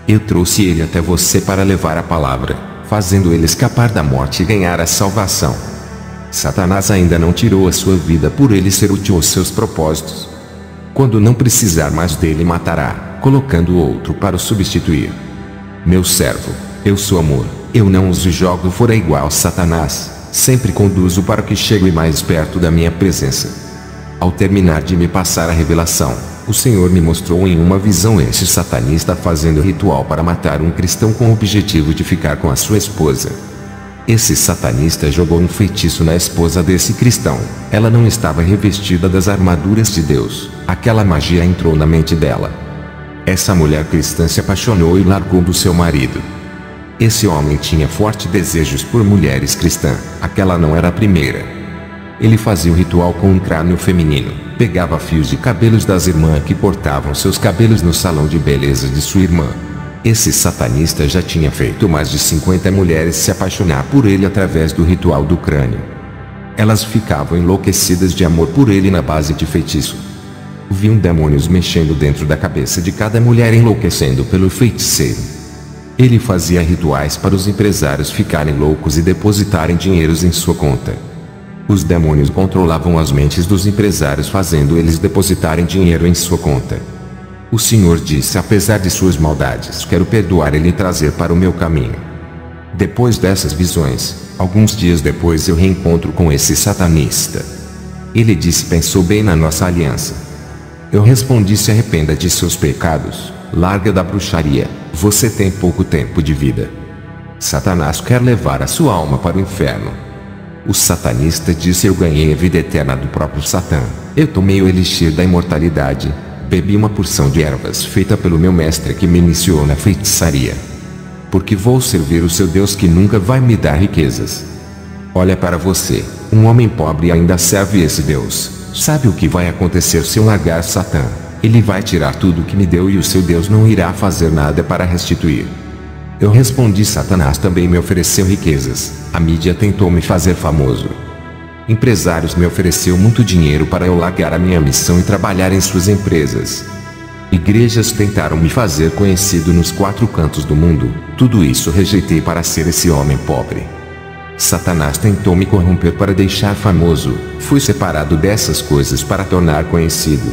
Eu trouxe ele até você para levar a palavra, fazendo ele escapar da morte e ganhar a salvação. Satanás ainda não tirou a sua vida por ele ser útil aos seus propósitos. Quando não precisar mais dele, matará, colocando outro para o substituir. Meu servo, eu sou amor, eu não os jogo fora igual a Satanás, sempre conduzo para que chegue mais perto da minha presença. Ao terminar de me passar a revelação, o Senhor me mostrou em uma visão esse satanista fazendo ritual para matar um cristão com o objetivo de ficar com a sua esposa. Esse satanista jogou um feitiço na esposa desse cristão. Ela não estava revestida das armaduras de Deus. Aquela magia entrou na mente dela. Essa mulher cristã se apaixonou e largou do seu marido. Esse homem tinha fortes desejos por mulheres cristãs. Aquela não era a primeira. Ele fazia o ritual com um crânio feminino. Pegava fios de cabelos das irmãs que portavam seus cabelos no salão de beleza de sua irmã. Esse satanista já tinha feito mais de 50 mulheres se apaixonar por ele através do ritual do crânio. Elas ficavam enlouquecidas de amor por ele na base de feitiço. Viam demônios mexendo dentro da cabeça de cada mulher, enlouquecendo pelo feiticeiro. Ele fazia rituais para os empresários ficarem loucos e depositarem dinheiros em sua conta. Os demônios controlavam as mentes dos empresários, fazendo eles depositarem dinheiro em sua conta. O Senhor disse: apesar de suas maldades, quero perdoar ele e trazer para o meu caminho. Depois dessas visões, alguns dias depois eu reencontro com esse satanista. Ele disse: pensou bem na nossa aliança. Eu respondi: se arrependa de seus pecados, larga da bruxaria, você tem pouco tempo de vida. Satanás quer levar a sua alma para o inferno. O satanista disse: eu ganhei a vida eterna do próprio Satã. Eu tomei o elixir da imortalidade. Bebi uma porção de ervas feita pelo meu mestre que me iniciou na feitiçaria. Porque vou servir o seu Deus que nunca vai me dar riquezas. Olha para você, um homem pobre, e ainda serve esse Deus. Sabe o que vai acontecer se eu largar Satã? Ele vai tirar tudo que me deu e o seu Deus não irá fazer nada para restituir. Eu respondi: Satanás também me ofereceu riquezas. A mídia tentou me fazer famoso. Empresários me ofereceu muito dinheiro para eu largar a minha missão e trabalhar em suas empresas. Igrejas tentaram me fazer conhecido nos 4 cantos do mundo. Tudo isso rejeitei para ser esse homem pobre. Satanás tentou me corromper para deixar famoso. Fui separado dessas coisas para tornar conhecido.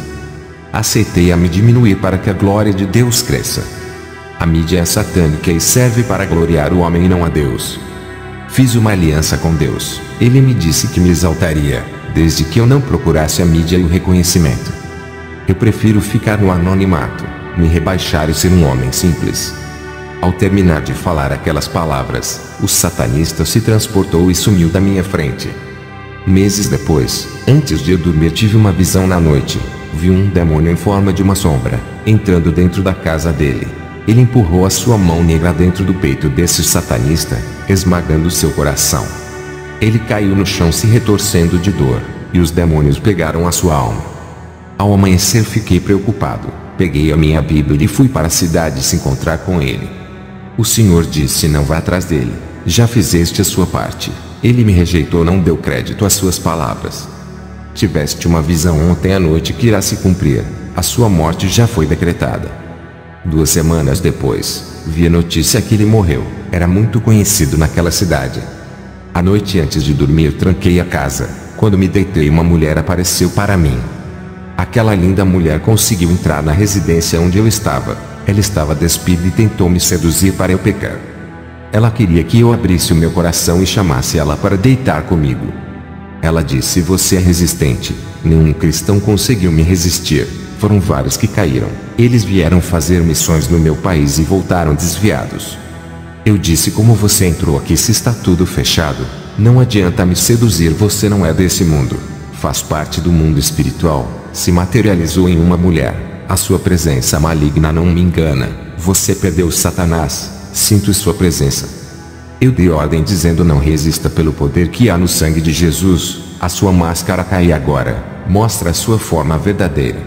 Aceitei a me diminuir para que a glória de Deus cresça. A mídia é satânica e serve para gloriar o homem e não a Deus. Fiz uma aliança com Deus. Ele me disse que me exaltaria, desde que eu não procurasse a mídia e o reconhecimento. Eu prefiro ficar no anonimato, me rebaixar e ser um homem simples. Ao terminar de falar aquelas palavras, o satanista se transportou e sumiu da minha frente. Meses depois, antes de eu dormir, tive uma visão na noite. Vi um demônio em forma de uma sombra, entrando dentro da casa dele. Ele empurrou a sua mão negra dentro do peito desse satanista, esmagando seu coração. Ele caiu no chão se retorcendo de dor, e os demônios pegaram a sua alma. Ao amanhecer fiquei preocupado, peguei a minha Bíblia e fui para a cidade se encontrar com ele. O Senhor disse: não vá atrás dele, já fizeste a sua parte. Ele me rejeitou, não deu crédito às suas palavras. Tiveste uma visão ontem à noite que irá se cumprir, a sua morte já foi decretada. 2 semanas depois, vi a notícia que ele morreu. Era muito conhecido naquela cidade. À noite antes de dormir tranquei a casa. Quando me deitei, uma mulher apareceu para mim. Aquela linda mulher conseguiu entrar na residência onde eu estava. Ela estava despida e tentou me seduzir para eu pecar. Ela queria que eu abrisse o meu coração e chamasse ela para deitar comigo. Ela disse: você é resistente. Nenhum cristão conseguiu me resistir. Foram vários que caíram. Eles vieram fazer missões no meu país e voltaram desviados. Eu disse: como você entrou aqui se está tudo fechado? Não adianta me seduzir, você não é desse mundo. Faz parte do mundo espiritual. Se materializou em uma mulher. A sua presença maligna não me engana. Você perdeu Satanás. Sinto sua presença. Eu dei ordem dizendo: não resista pelo poder que há no sangue de Jesus. A sua máscara cai agora. Mostra a sua forma verdadeira.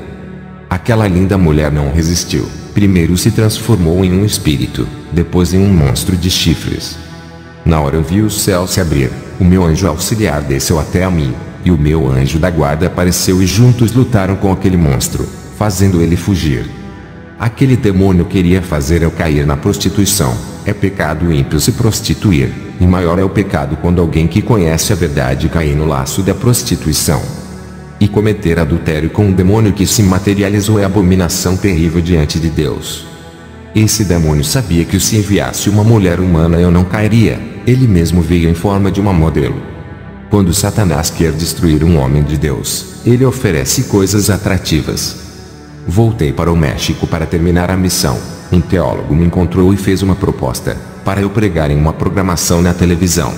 Aquela linda mulher não resistiu. Primeiro se transformou em um espírito, depois em um monstro de chifres. Na hora eu vi o céu se abrir. O meu anjo auxiliar desceu até a mim, e o meu anjo da guarda apareceu e juntos lutaram com aquele monstro, fazendo ele fugir. Aquele demônio queria fazer eu cair na prostituição. É pecado ímpio se prostituir, e maior é o pecado quando alguém que conhece a verdade cai no laço da prostituição. E cometer adultério com um demônio que se materializou é abominação terrível diante de Deus. Esse demônio sabia que se enviasse uma mulher humana eu não cairia. Ele mesmo veio em forma de uma modelo. Quando Satanás quer destruir um homem de Deus, ele oferece coisas atrativas. Voltei para o México para terminar a missão. Um teólogo me encontrou e fez uma proposta, para eu pregar em uma programação na televisão.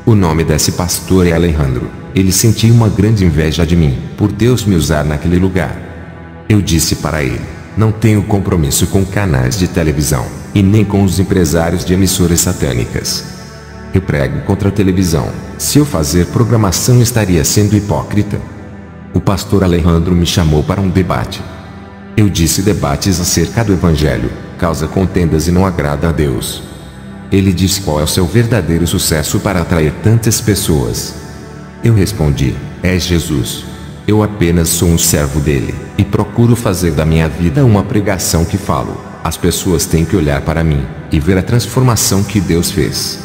O nome desse pastor é Alejandro. Ele sentia uma grande inveja de mim, por Deus me usar naquele lugar. Eu disse para ele: não tenho compromisso com canais de televisão, e nem com os empresários de emissoras satânicas. Eu prego contra a televisão. Se eu fazer programação estaria sendo hipócrita. O pastor Alejandro me chamou para um debate. Eu disse: debates acerca do evangelho causa contendas e não agrada a Deus. Ele disse: qual é o seu verdadeiro sucesso para atrair tantas pessoas? Eu respondi: é Jesus. Eu apenas sou um servo dele, e procuro fazer da minha vida uma pregação que falo. As pessoas têm que olhar para mim, e ver a transformação que Deus fez.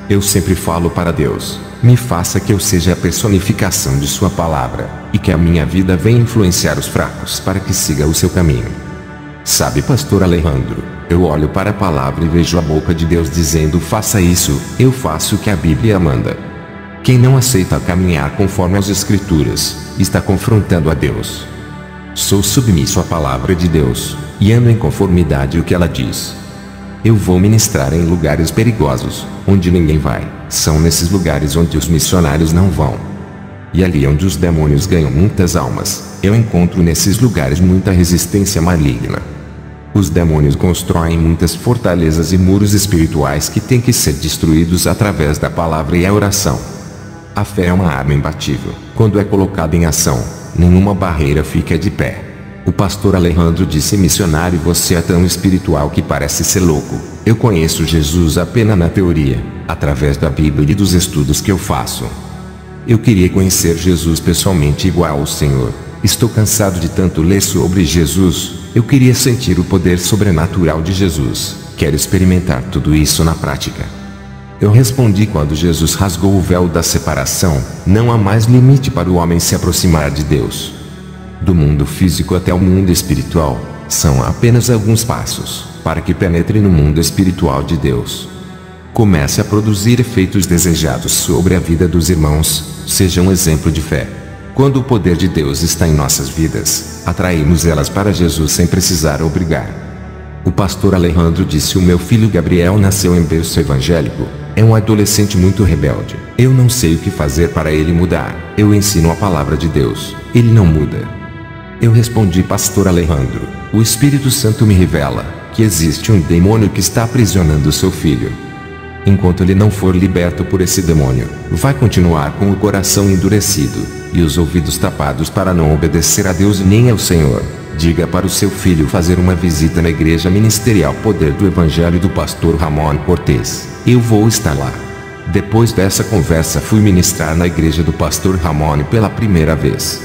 Eu sempre falo para Deus: me faça que eu seja a personificação de sua palavra, e que a minha vida venha influenciar os fracos para que siga o seu caminho. Sabe, pastor Alejandro, eu olho para a palavra e vejo a boca de Deus dizendo: faça isso. Eu faço o que a Bíblia manda. Quem não aceita caminhar conforme as Escrituras, está confrontando a Deus. Sou submisso à palavra de Deus, e ando em conformidade ao que ela diz. Eu vou ministrar em lugares perigosos, onde ninguém vai. São nesses lugares onde os missionários não vão. E ali onde os demônios ganham muitas almas, eu encontro nesses lugares muita resistência maligna. Os demônios constroem muitas fortalezas e muros espirituais que têm que ser destruídos através da palavra e a oração. A fé é uma arma imbatível. Quando é colocada em ação, nenhuma barreira fica de pé. O pastor Alejandro disse: missionário, você é tão espiritual que parece ser louco. Eu conheço Jesus apenas na teoria, através da Bíblia e dos estudos que eu faço. Eu queria conhecer Jesus pessoalmente igual ao Senhor. Estou cansado de tanto ler sobre Jesus. Eu queria sentir o poder sobrenatural de Jesus. Quero experimentar tudo isso na prática. Eu respondi: quando Jesus rasgou o véu da separação, não há mais limite para o homem se aproximar de Deus. Do mundo físico até o mundo espiritual, são apenas alguns passos, para que penetre no mundo espiritual de Deus. Comece a produzir efeitos desejados sobre a vida dos irmãos, seja um exemplo de fé. Quando o poder de Deus está em nossas vidas, atraímos elas para Jesus sem precisar obrigar. O pastor Alejandro disse: o meu filho Gabriel nasceu em berço evangélico. É um adolescente muito rebelde. Eu não sei o que fazer para ele mudar. Eu ensino a palavra de Deus. Ele não muda. Eu respondi: pastor Alejandro, o Espírito Santo me revela que existe um demônio que está aprisionando seu filho. Enquanto ele não for liberto por esse demônio, vai continuar com o coração endurecido e os ouvidos tapados para não obedecer a Deus nem ao Senhor. Diga para o seu filho fazer uma visita na igreja ministerial Poder do Evangelho do pastor Ramon Cortez. Eu vou estar lá. Depois dessa conversa fui ministrar na igreja do pastor Ramon pela primeira vez.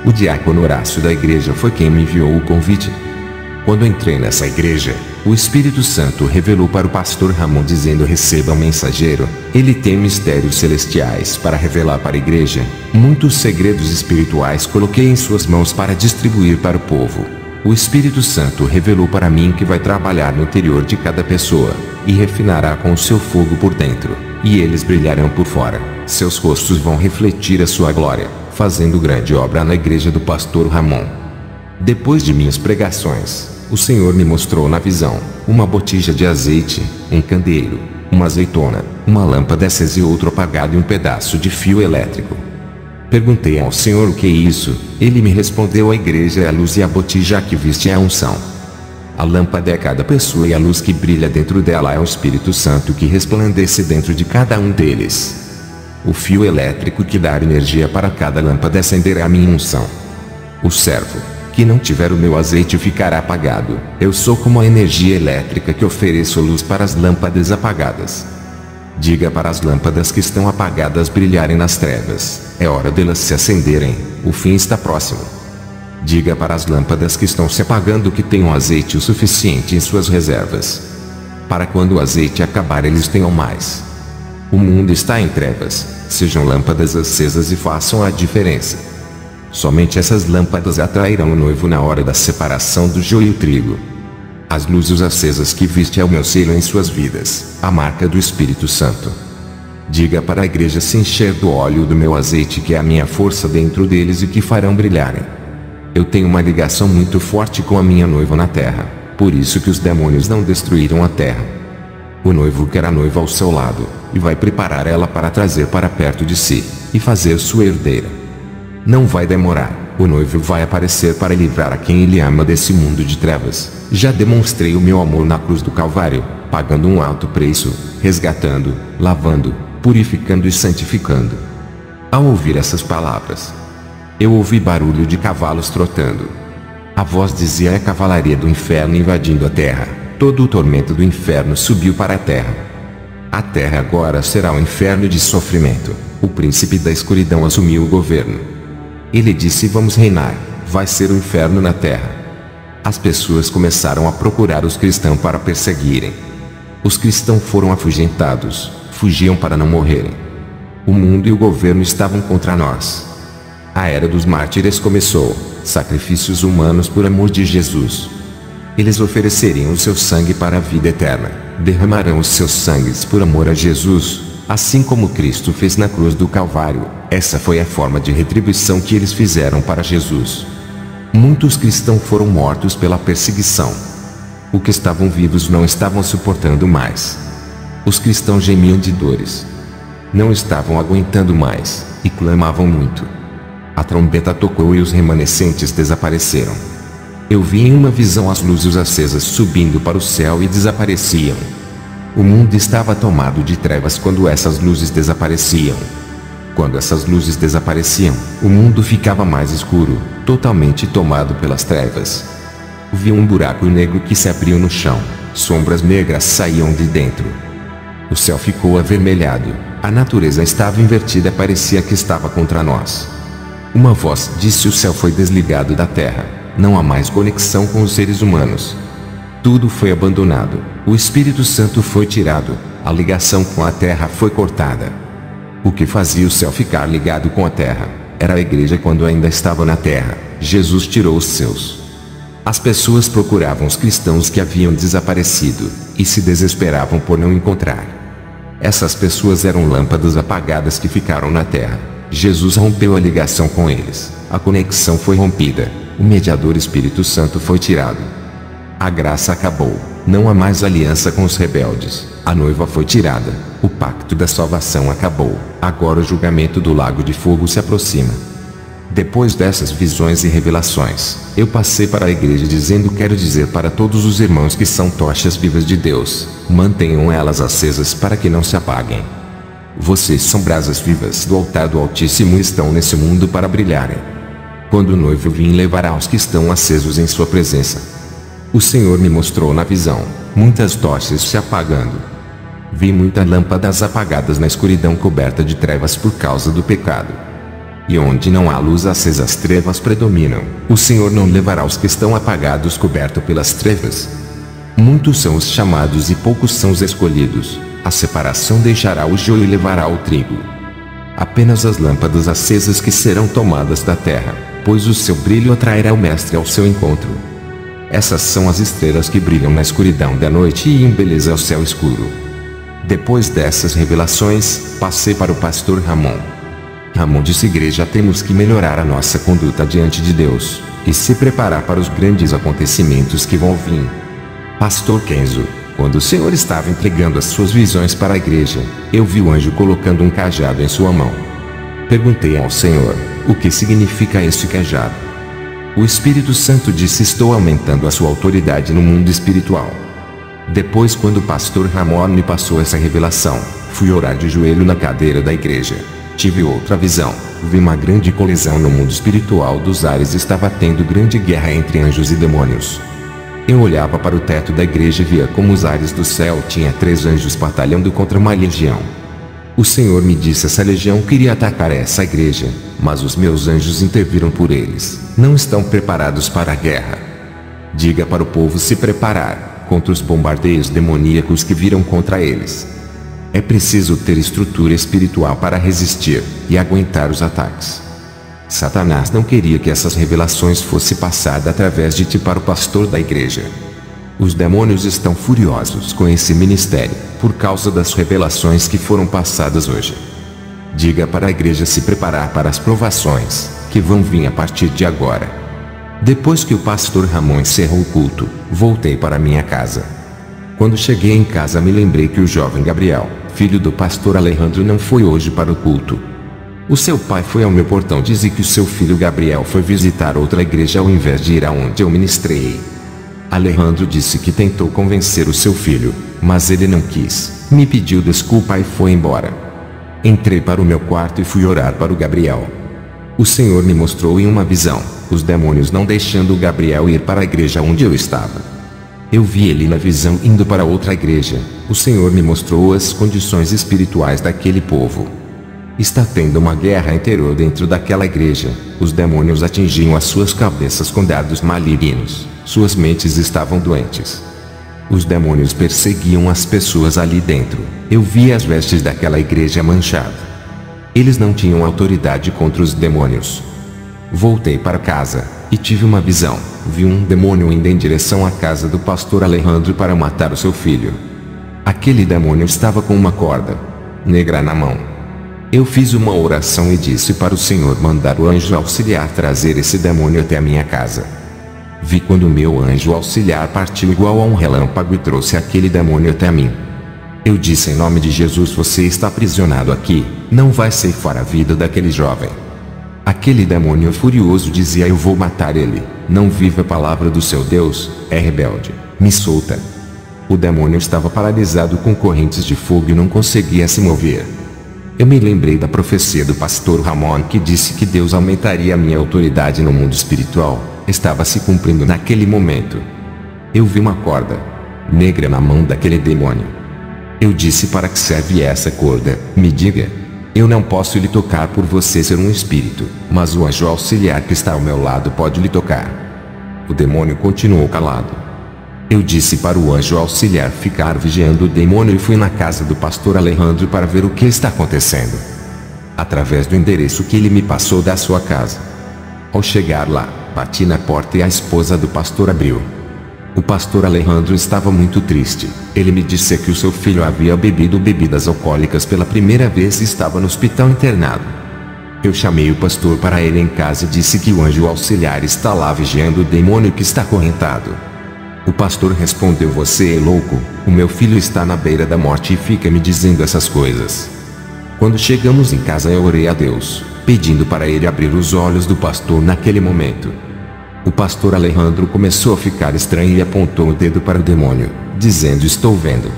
O diácono Horácio da igreja foi quem me enviou o convite. Quando entrei nessa igreja, o Espírito Santo revelou para o pastor Ramon dizendo: receba um mensageiro, ele tem mistérios celestiais para revelar para a igreja. Muitos segredos espirituais coloquei em suas mãos para distribuir para o povo. O Espírito Santo revelou para mim que vai trabalhar no interior de cada pessoa, e refinará com o seu fogo por dentro, e eles brilharão por fora. Seus rostos vão refletir a sua glória, fazendo grande obra na igreja do pastor Ramon. Depois de minhas pregações, o Senhor me mostrou na visão uma botija de azeite, um candeeiro, uma azeitona, uma lâmpada acesa e outro apagado e um pedaço de fio elétrico. Perguntei ao Senhor o que é isso. Ele me respondeu: a igreja é a luz e a botija que viste é a unção. A lâmpada é cada pessoa e a luz que brilha dentro dela é o Espírito Santo que resplandece dentro de cada um deles. O fio elétrico que dá energia para cada lâmpada acenderá a minha unção. O servo que não tiver o meu azeite ficará apagado. Eu sou como a energia elétrica que ofereço luz para as lâmpadas apagadas. Diga para as lâmpadas que estão apagadas brilharem nas trevas. É hora delas se acenderem, o fim está próximo. Diga para as lâmpadas que estão se apagando que tenham azeite o suficiente em suas reservas, para quando o azeite acabar eles tenham mais. O mundo está em trevas, sejam lâmpadas acesas e façam a diferença. Somente essas lâmpadas atrairão o noivo na hora da separação do joio e o trigo. As luzes acesas que viste é o meu selo em suas vidas, a marca do Espírito Santo. Diga para a igreja se encher do óleo do meu azeite que é a minha força dentro deles e que farão brilharem. Eu tenho uma ligação muito forte com a minha noiva na terra, por isso que os demônios não destruíram a terra. O noivo quer a noiva ao seu lado, e vai preparar ela para trazer para perto de si, e fazer sua herdeira. Não vai demorar, o noivo vai aparecer para livrar a quem ele ama desse mundo de trevas. Já demonstrei o meu amor na cruz do Calvário, pagando um alto preço, resgatando, lavando, purificando e santificando. Ao ouvir essas palavras, eu ouvi barulho de cavalos trotando. A voz dizia: é a cavalaria do inferno invadindo a terra. Todo o tormento do inferno subiu para a terra. A terra agora será um inferno de sofrimento. O príncipe da escuridão assumiu o governo. Ele disse: vamos reinar, vai ser um inferno na terra. As pessoas começaram a procurar os cristãos para perseguirem. Os cristãos foram afugentados, fugiam para não morrerem. O mundo e o governo estavam contra nós. A era dos mártires começou, sacrifícios humanos por amor de Jesus. Eles ofereceriam o seu sangue para a vida eterna, derramarão os seus sangues por amor a Jesus, assim como Cristo fez na cruz do Calvário. Essa foi a forma de retribuição que eles fizeram para Jesus. Muitos cristãos foram mortos pela perseguição. Os que estavam vivos não estavam suportando mais. Os cristãos gemiam de dores. Não estavam aguentando mais, e clamavam muito. A trombeta tocou e os remanescentes desapareceram. Eu vi em uma visão as luzes acesas subindo para o céu e desapareciam. O mundo estava tomado de trevas quando essas luzes desapareciam. Quando essas luzes desapareciam, o mundo ficava mais escuro, totalmente tomado pelas trevas. Vi um buraco negro que se abriu no chão, sombras negras saíam de dentro. O céu ficou avermelhado, a natureza estava invertida, parecia que estava contra nós. Uma voz disse: o céu foi desligado da terra, não há mais conexão com os seres humanos. Tudo foi abandonado, o Espírito Santo foi tirado, a ligação com a terra foi cortada. O que fazia o céu ficar ligado com a terra era a igreja quando ainda estava na terra. Jesus tirou os seus. As pessoas procuravam os cristãos que haviam desaparecido, e se desesperavam por não encontrar. Essas pessoas eram lâmpadas apagadas que ficaram na terra. Jesus rompeu a ligação com eles, a conexão foi rompida, o mediador Espírito Santo foi tirado. A graça acabou, não há mais aliança com os rebeldes, a noiva foi tirada, o pacto da salvação acabou, agora o julgamento do lago de fogo se aproxima. Depois dessas visões e revelações, eu passei para a igreja dizendo: quero dizer para todos os irmãos que são tochas vivas de Deus, mantenham elas acesas para que não se apaguem. Vocês são brasas vivas do altar do Altíssimo e estão nesse mundo para brilharem. Quando o noivo vir, levará os que estão acesos em sua presença. O Senhor me mostrou na visão muitas tochas se apagando. Vi muitas lâmpadas apagadas na escuridão coberta de trevas por causa do pecado. E onde não há luz acesa, as trevas predominam. O Senhor não levará os que estão apagados cobertos pelas trevas. Muitos são os chamados e poucos são os escolhidos. A separação deixará o joio e levará o trigo. Apenas as lâmpadas acesas que serão tomadas da terra, pois o seu brilho atrairá o Mestre ao seu encontro. Essas são as estrelas que brilham na escuridão da noite e embelezam o céu escuro. Depois dessas revelações, passei para o pastor Ramon. Ramon disse: igreja, temos que melhorar a nossa conduta diante de Deus, e se preparar para os grandes acontecimentos que vão vir. Pastor Kenzo, quando o Senhor estava entregando as suas visões para a igreja, eu vi o anjo colocando um cajado em sua mão. Perguntei ao Senhor, o que significa este cajado? O Espírito Santo disse: estou aumentando a sua autoridade no mundo espiritual. Depois, quando o pastor Ramon me passou essa revelação, fui orar de joelho na cadeira da igreja. Tive outra visão. Vi uma grande colisão no mundo espiritual dos ares. Estava tendo grande guerra entre anjos e demônios. Eu olhava para o teto da igreja e via como os ares do céu tinha 3 anjos batalhando contra uma legião. O Senhor me disse: essa legião queria atacar essa igreja, mas os meus anjos interviram por eles. Não estão preparados para a guerra. Diga para o povo se preparar contra os bombardeios demoníacos que viram contra eles. É preciso ter estrutura espiritual para resistir e aguentar os ataques. Satanás não queria que essas revelações fossem passadas através de ti para o pastor da igreja. Os demônios estão furiosos com esse ministério, por causa das revelações que foram passadas hoje. Diga para a igreja se preparar para as provações, que vão vir a partir de agora. Depois que o pastor Ramon encerrou o culto, voltei para minha casa. Quando cheguei em casa, me lembrei que o jovem Gabriel, filho do pastor Alejandro, não foi hoje para o culto. O seu pai foi ao meu portão dizer que o seu filho Gabriel foi visitar outra igreja ao invés de ir aonde eu ministrei. Alejandro disse que tentou convencer o seu filho, mas ele não quis, me pediu desculpa e foi embora. Entrei para o meu quarto e fui orar para o Gabriel. O Senhor me mostrou em uma visão, os demônios não deixando o Gabriel ir para a igreja onde eu estava. Eu vi ele na visão indo para outra igreja. O Senhor me mostrou as condições espirituais daquele povo. Está tendo uma guerra interior dentro daquela igreja. Os demônios atingiam as suas cabeças com dardos malignos. Suas mentes estavam doentes. Os demônios perseguiam as pessoas ali dentro. Eu vi as vestes daquela igreja manchadas. Eles não tinham autoridade contra os demônios. Voltei para casa e tive uma visão. Vi um demônio indo em direção à casa do pastor Alejandro para matar o seu filho. Aquele demônio estava com uma corda negra na mão. Eu fiz uma oração e disse para o Senhor mandar o anjo auxiliar trazer esse demônio até a minha casa. Vi quando o meu anjo auxiliar partiu igual a um relâmpago e trouxe aquele demônio até mim. Eu disse: em nome de Jesus, você está aprisionado aqui, não vai ceifar a vida daquele jovem. Aquele demônio furioso dizia: eu vou matar ele, não vive a palavra do seu Deus, é rebelde, me solta. O demônio estava paralisado com correntes de fogo e não conseguia se mover. Eu me lembrei da profecia do pastor Ramon que disse que Deus aumentaria a minha autoridade no mundo espiritual, estava se cumprindo naquele momento. Eu vi uma corda negra na mão daquele demônio. Eu disse: para que serve essa corda? Me diga. Eu não posso lhe tocar por você ser um espírito, mas o anjo auxiliar que está ao meu lado pode lhe tocar. O demônio continuou calado. Eu disse para o anjo auxiliar ficar vigiando o demônio e fui na casa do pastor Alejandro para ver o que está acontecendo. Através do endereço que ele me passou da sua casa. Ao chegar lá, bati na porta e a esposa do pastor abriu. O pastor Alejandro estava muito triste. Ele me disse que o seu filho havia bebido bebidas alcoólicas pela primeira vez e estava no hospital internado. Eu chamei o pastor para ele em casa e disse que o anjo auxiliar está lá vigiando o demônio que está acorrentado. O pastor respondeu: você é louco, o meu filho está na beira da morte e fica me dizendo essas coisas. Quando chegamos em casa, eu orei a Deus, pedindo para ele abrir os olhos do pastor naquele momento. O pastor Alejandro começou a ficar estranho e apontou o dedo para o demônio, dizendo: estou vendo.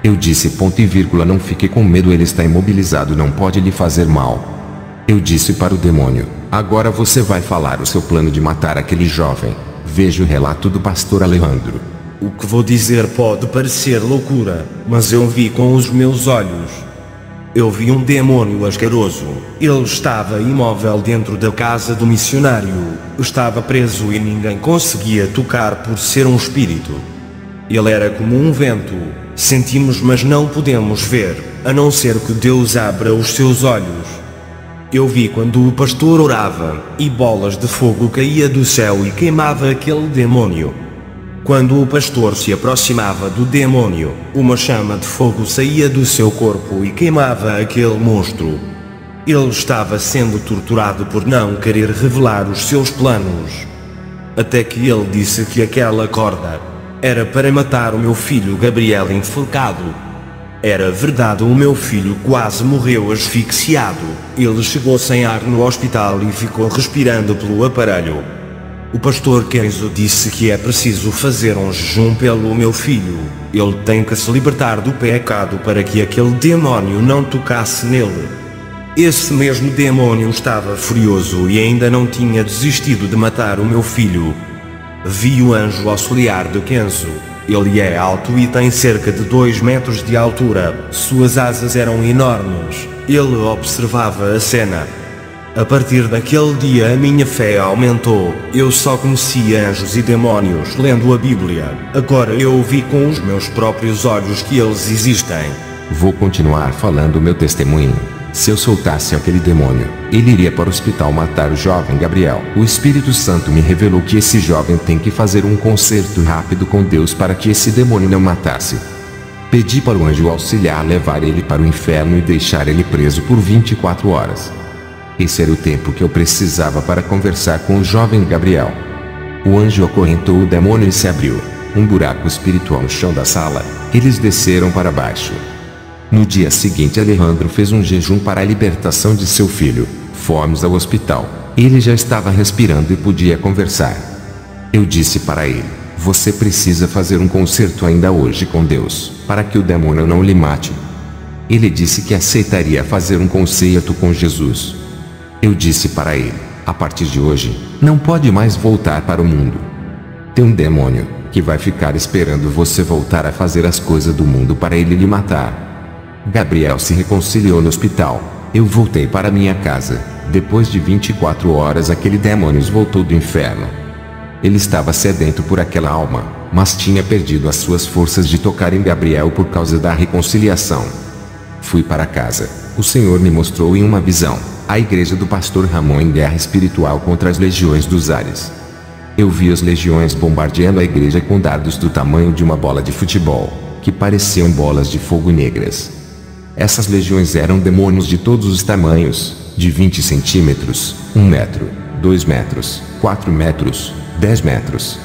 Eu disse: ponto e vírgula, não fique com medo, ele está imobilizado, não pode lhe fazer mal. Eu disse para o demônio: agora você vai falar o seu plano de matar aquele jovem. Veja o relato do pastor Alejandro. O que vou dizer pode parecer loucura, mas eu vi com os meus olhos. Eu vi um demônio asqueroso. Ele estava imóvel dentro da casa do missionário. Estava preso e ninguém conseguia tocar por ser um espírito. Ele era como um vento. Sentimos, mas não podemos ver, a não ser que Deus abra os seus olhos. Eu vi quando o pastor orava, e bolas de fogo caía do céu e queimava aquele demônio. Quando o pastor se aproximava do demônio, uma chama de fogo saía do seu corpo e queimava aquele monstro. Ele estava sendo torturado por não querer revelar os seus planos. Até que ele disse que aquela corda era para matar o meu filho Gabriel enforcado. Era verdade, o meu filho quase morreu asfixiado. Ele chegou sem ar no hospital e ficou respirando pelo aparelho. O pastor Kenzo disse que é preciso fazer um jejum pelo meu filho. Ele tem que se libertar do pecado para que aquele demônio não tocasse nele. Esse mesmo demônio estava furioso e ainda não tinha desistido de matar o meu filho. Vi o anjo auxiliar de Kenzo. Ele é alto e tem cerca de 2 metros de altura. Suas asas eram enormes. Ele observava a cena. A partir daquele dia a minha fé aumentou. Eu só conhecia anjos e demônios lendo a Bíblia. Agora eu vi com os meus próprios olhos que eles existem. Vou continuar falando meu testemunho. Se eu soltasse aquele demônio, ele iria para o hospital matar o jovem Gabriel. O Espírito Santo me revelou que esse jovem tem que fazer um concerto rápido com Deus para que esse demônio não matasse. Pedi para o anjo auxiliar levar ele para o inferno e deixar ele preso por 24 horas. Esse era o tempo que eu precisava para conversar com o jovem Gabriel. O anjo acorrentou o demônio e se abriu um buraco espiritual no chão da sala. Eles desceram para baixo. No dia seguinte, Alejandro fez um jejum para a libertação de seu filho. Fomos ao hospital. Ele já estava respirando e podia conversar. Eu disse para ele: você precisa fazer um concerto ainda hoje com Deus, para que o demônio não lhe mate. Ele disse que aceitaria fazer um concerto com Jesus. Eu disse para ele: a partir de hoje, não pode mais voltar para o mundo. Tem um demônio que vai ficar esperando você voltar a fazer as coisas do mundo para ele lhe matar. Gabriel se reconciliou no hospital. Eu voltei para minha casa. Depois de 24 horas aquele demônio voltou do inferno. Ele estava sedento por aquela alma, mas tinha perdido as suas forças de tocar em Gabriel por causa da reconciliação. Fui para casa. O Senhor me mostrou em uma visão a igreja do pastor Ramon em guerra espiritual contra as legiões dos ares. Eu vi as legiões bombardeando a igreja com dardos do tamanho de uma bola de futebol, que pareciam bolas de fogo negras. Essas legiões eram demônios de todos os tamanhos, de 20 centímetros, 1 metro, 2 metros, 4 metros, 10 metros.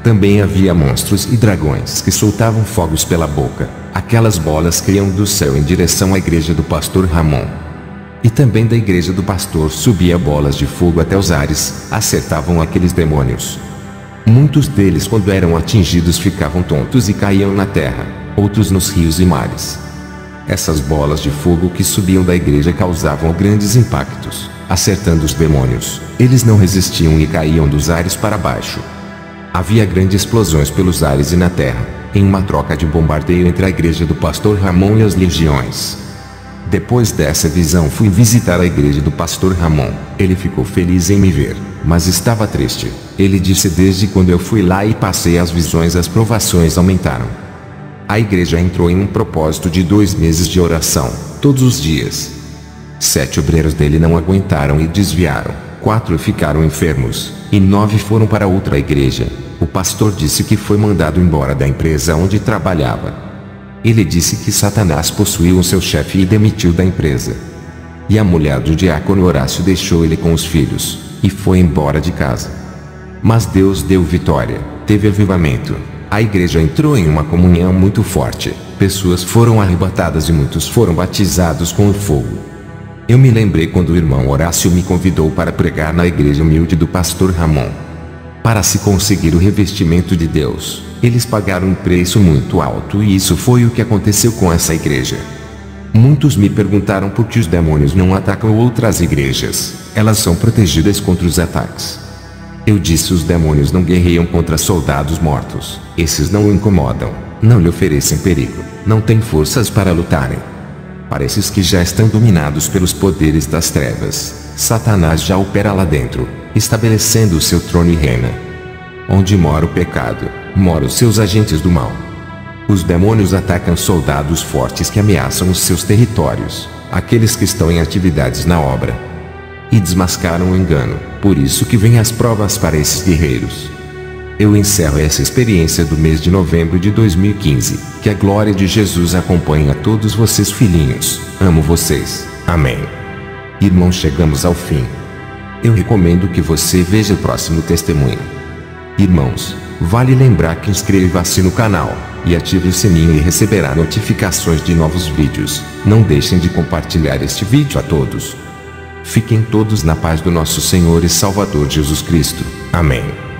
Também havia monstros e dragões que soltavam fogos pela boca. Aquelas bolas caíam do céu em direção à igreja do pastor Ramon. E também da igreja do pastor subia bolas de fogo até os ares, acertavam aqueles demônios. Muitos deles, quando eram atingidos, ficavam tontos e caíam na terra, outros nos rios e mares. Essas bolas de fogo que subiam da igreja causavam grandes impactos, acertando os demônios. Eles não resistiam e caíam dos ares para baixo. Havia grandes explosões pelos ares e na terra, em uma troca de bombardeio entre a igreja do pastor Ramon e as legiões. Depois dessa visão fui visitar a igreja do pastor Ramon. Ele ficou feliz em me ver, mas estava triste. Ele disse: desde quando eu fui lá e passei as visões, as provações aumentaram. A igreja entrou em um propósito de 2 meses de oração, todos os dias. 7 obreiros dele não aguentaram e desviaram, 4 ficaram enfermos, e 9 foram para outra igreja. O pastor disse que foi mandado embora da empresa onde trabalhava. Ele disse que Satanás possuiu o seu chefe e demitiu da empresa. E a mulher do diácono Horácio deixou ele com os filhos, e foi embora de casa. Mas Deus deu vitória, teve avivamento. A igreja entrou em uma comunhão muito forte. Pessoas foram arrebatadas e muitos foram batizados com o fogo. Eu me lembrei quando o irmão Horácio me convidou para pregar na igreja humilde do pastor Ramon. Para se conseguir o revestimento de Deus, eles pagaram um preço muito alto, e isso foi o que aconteceu com essa igreja. Muitos me perguntaram por que os demônios não atacam outras igrejas. Elas são protegidas contra os ataques. Eu disse: os demônios não guerreiam contra soldados mortos. Esses não o incomodam, não lhe oferecem perigo, não têm forças para lutarem. Para esses que já estão dominados pelos poderes das trevas, Satanás já opera lá dentro, estabelecendo o seu trono e reina. Onde mora o pecado, moram os seus agentes do mal. Os demônios atacam soldados fortes que ameaçam os seus territórios, aqueles que estão em atividades na obra, e desmascaram o engano. Por isso que vêm as provas para esses guerreiros. Eu encerro essa experiência do mês de novembro de 2015. Que a glória de Jesus acompanhe a todos vocês, filhinhos. Amo vocês. Amém. Irmãos, chegamos ao fim. Eu recomendo que você veja o próximo testemunho. Irmãos, Vale lembrar que inscreva-se no canal e ative o sininho e receberá notificações de novos vídeos. Não deixem de compartilhar este vídeo a todos. Fiquem todos na paz do nosso Senhor e Salvador Jesus Cristo. Amém.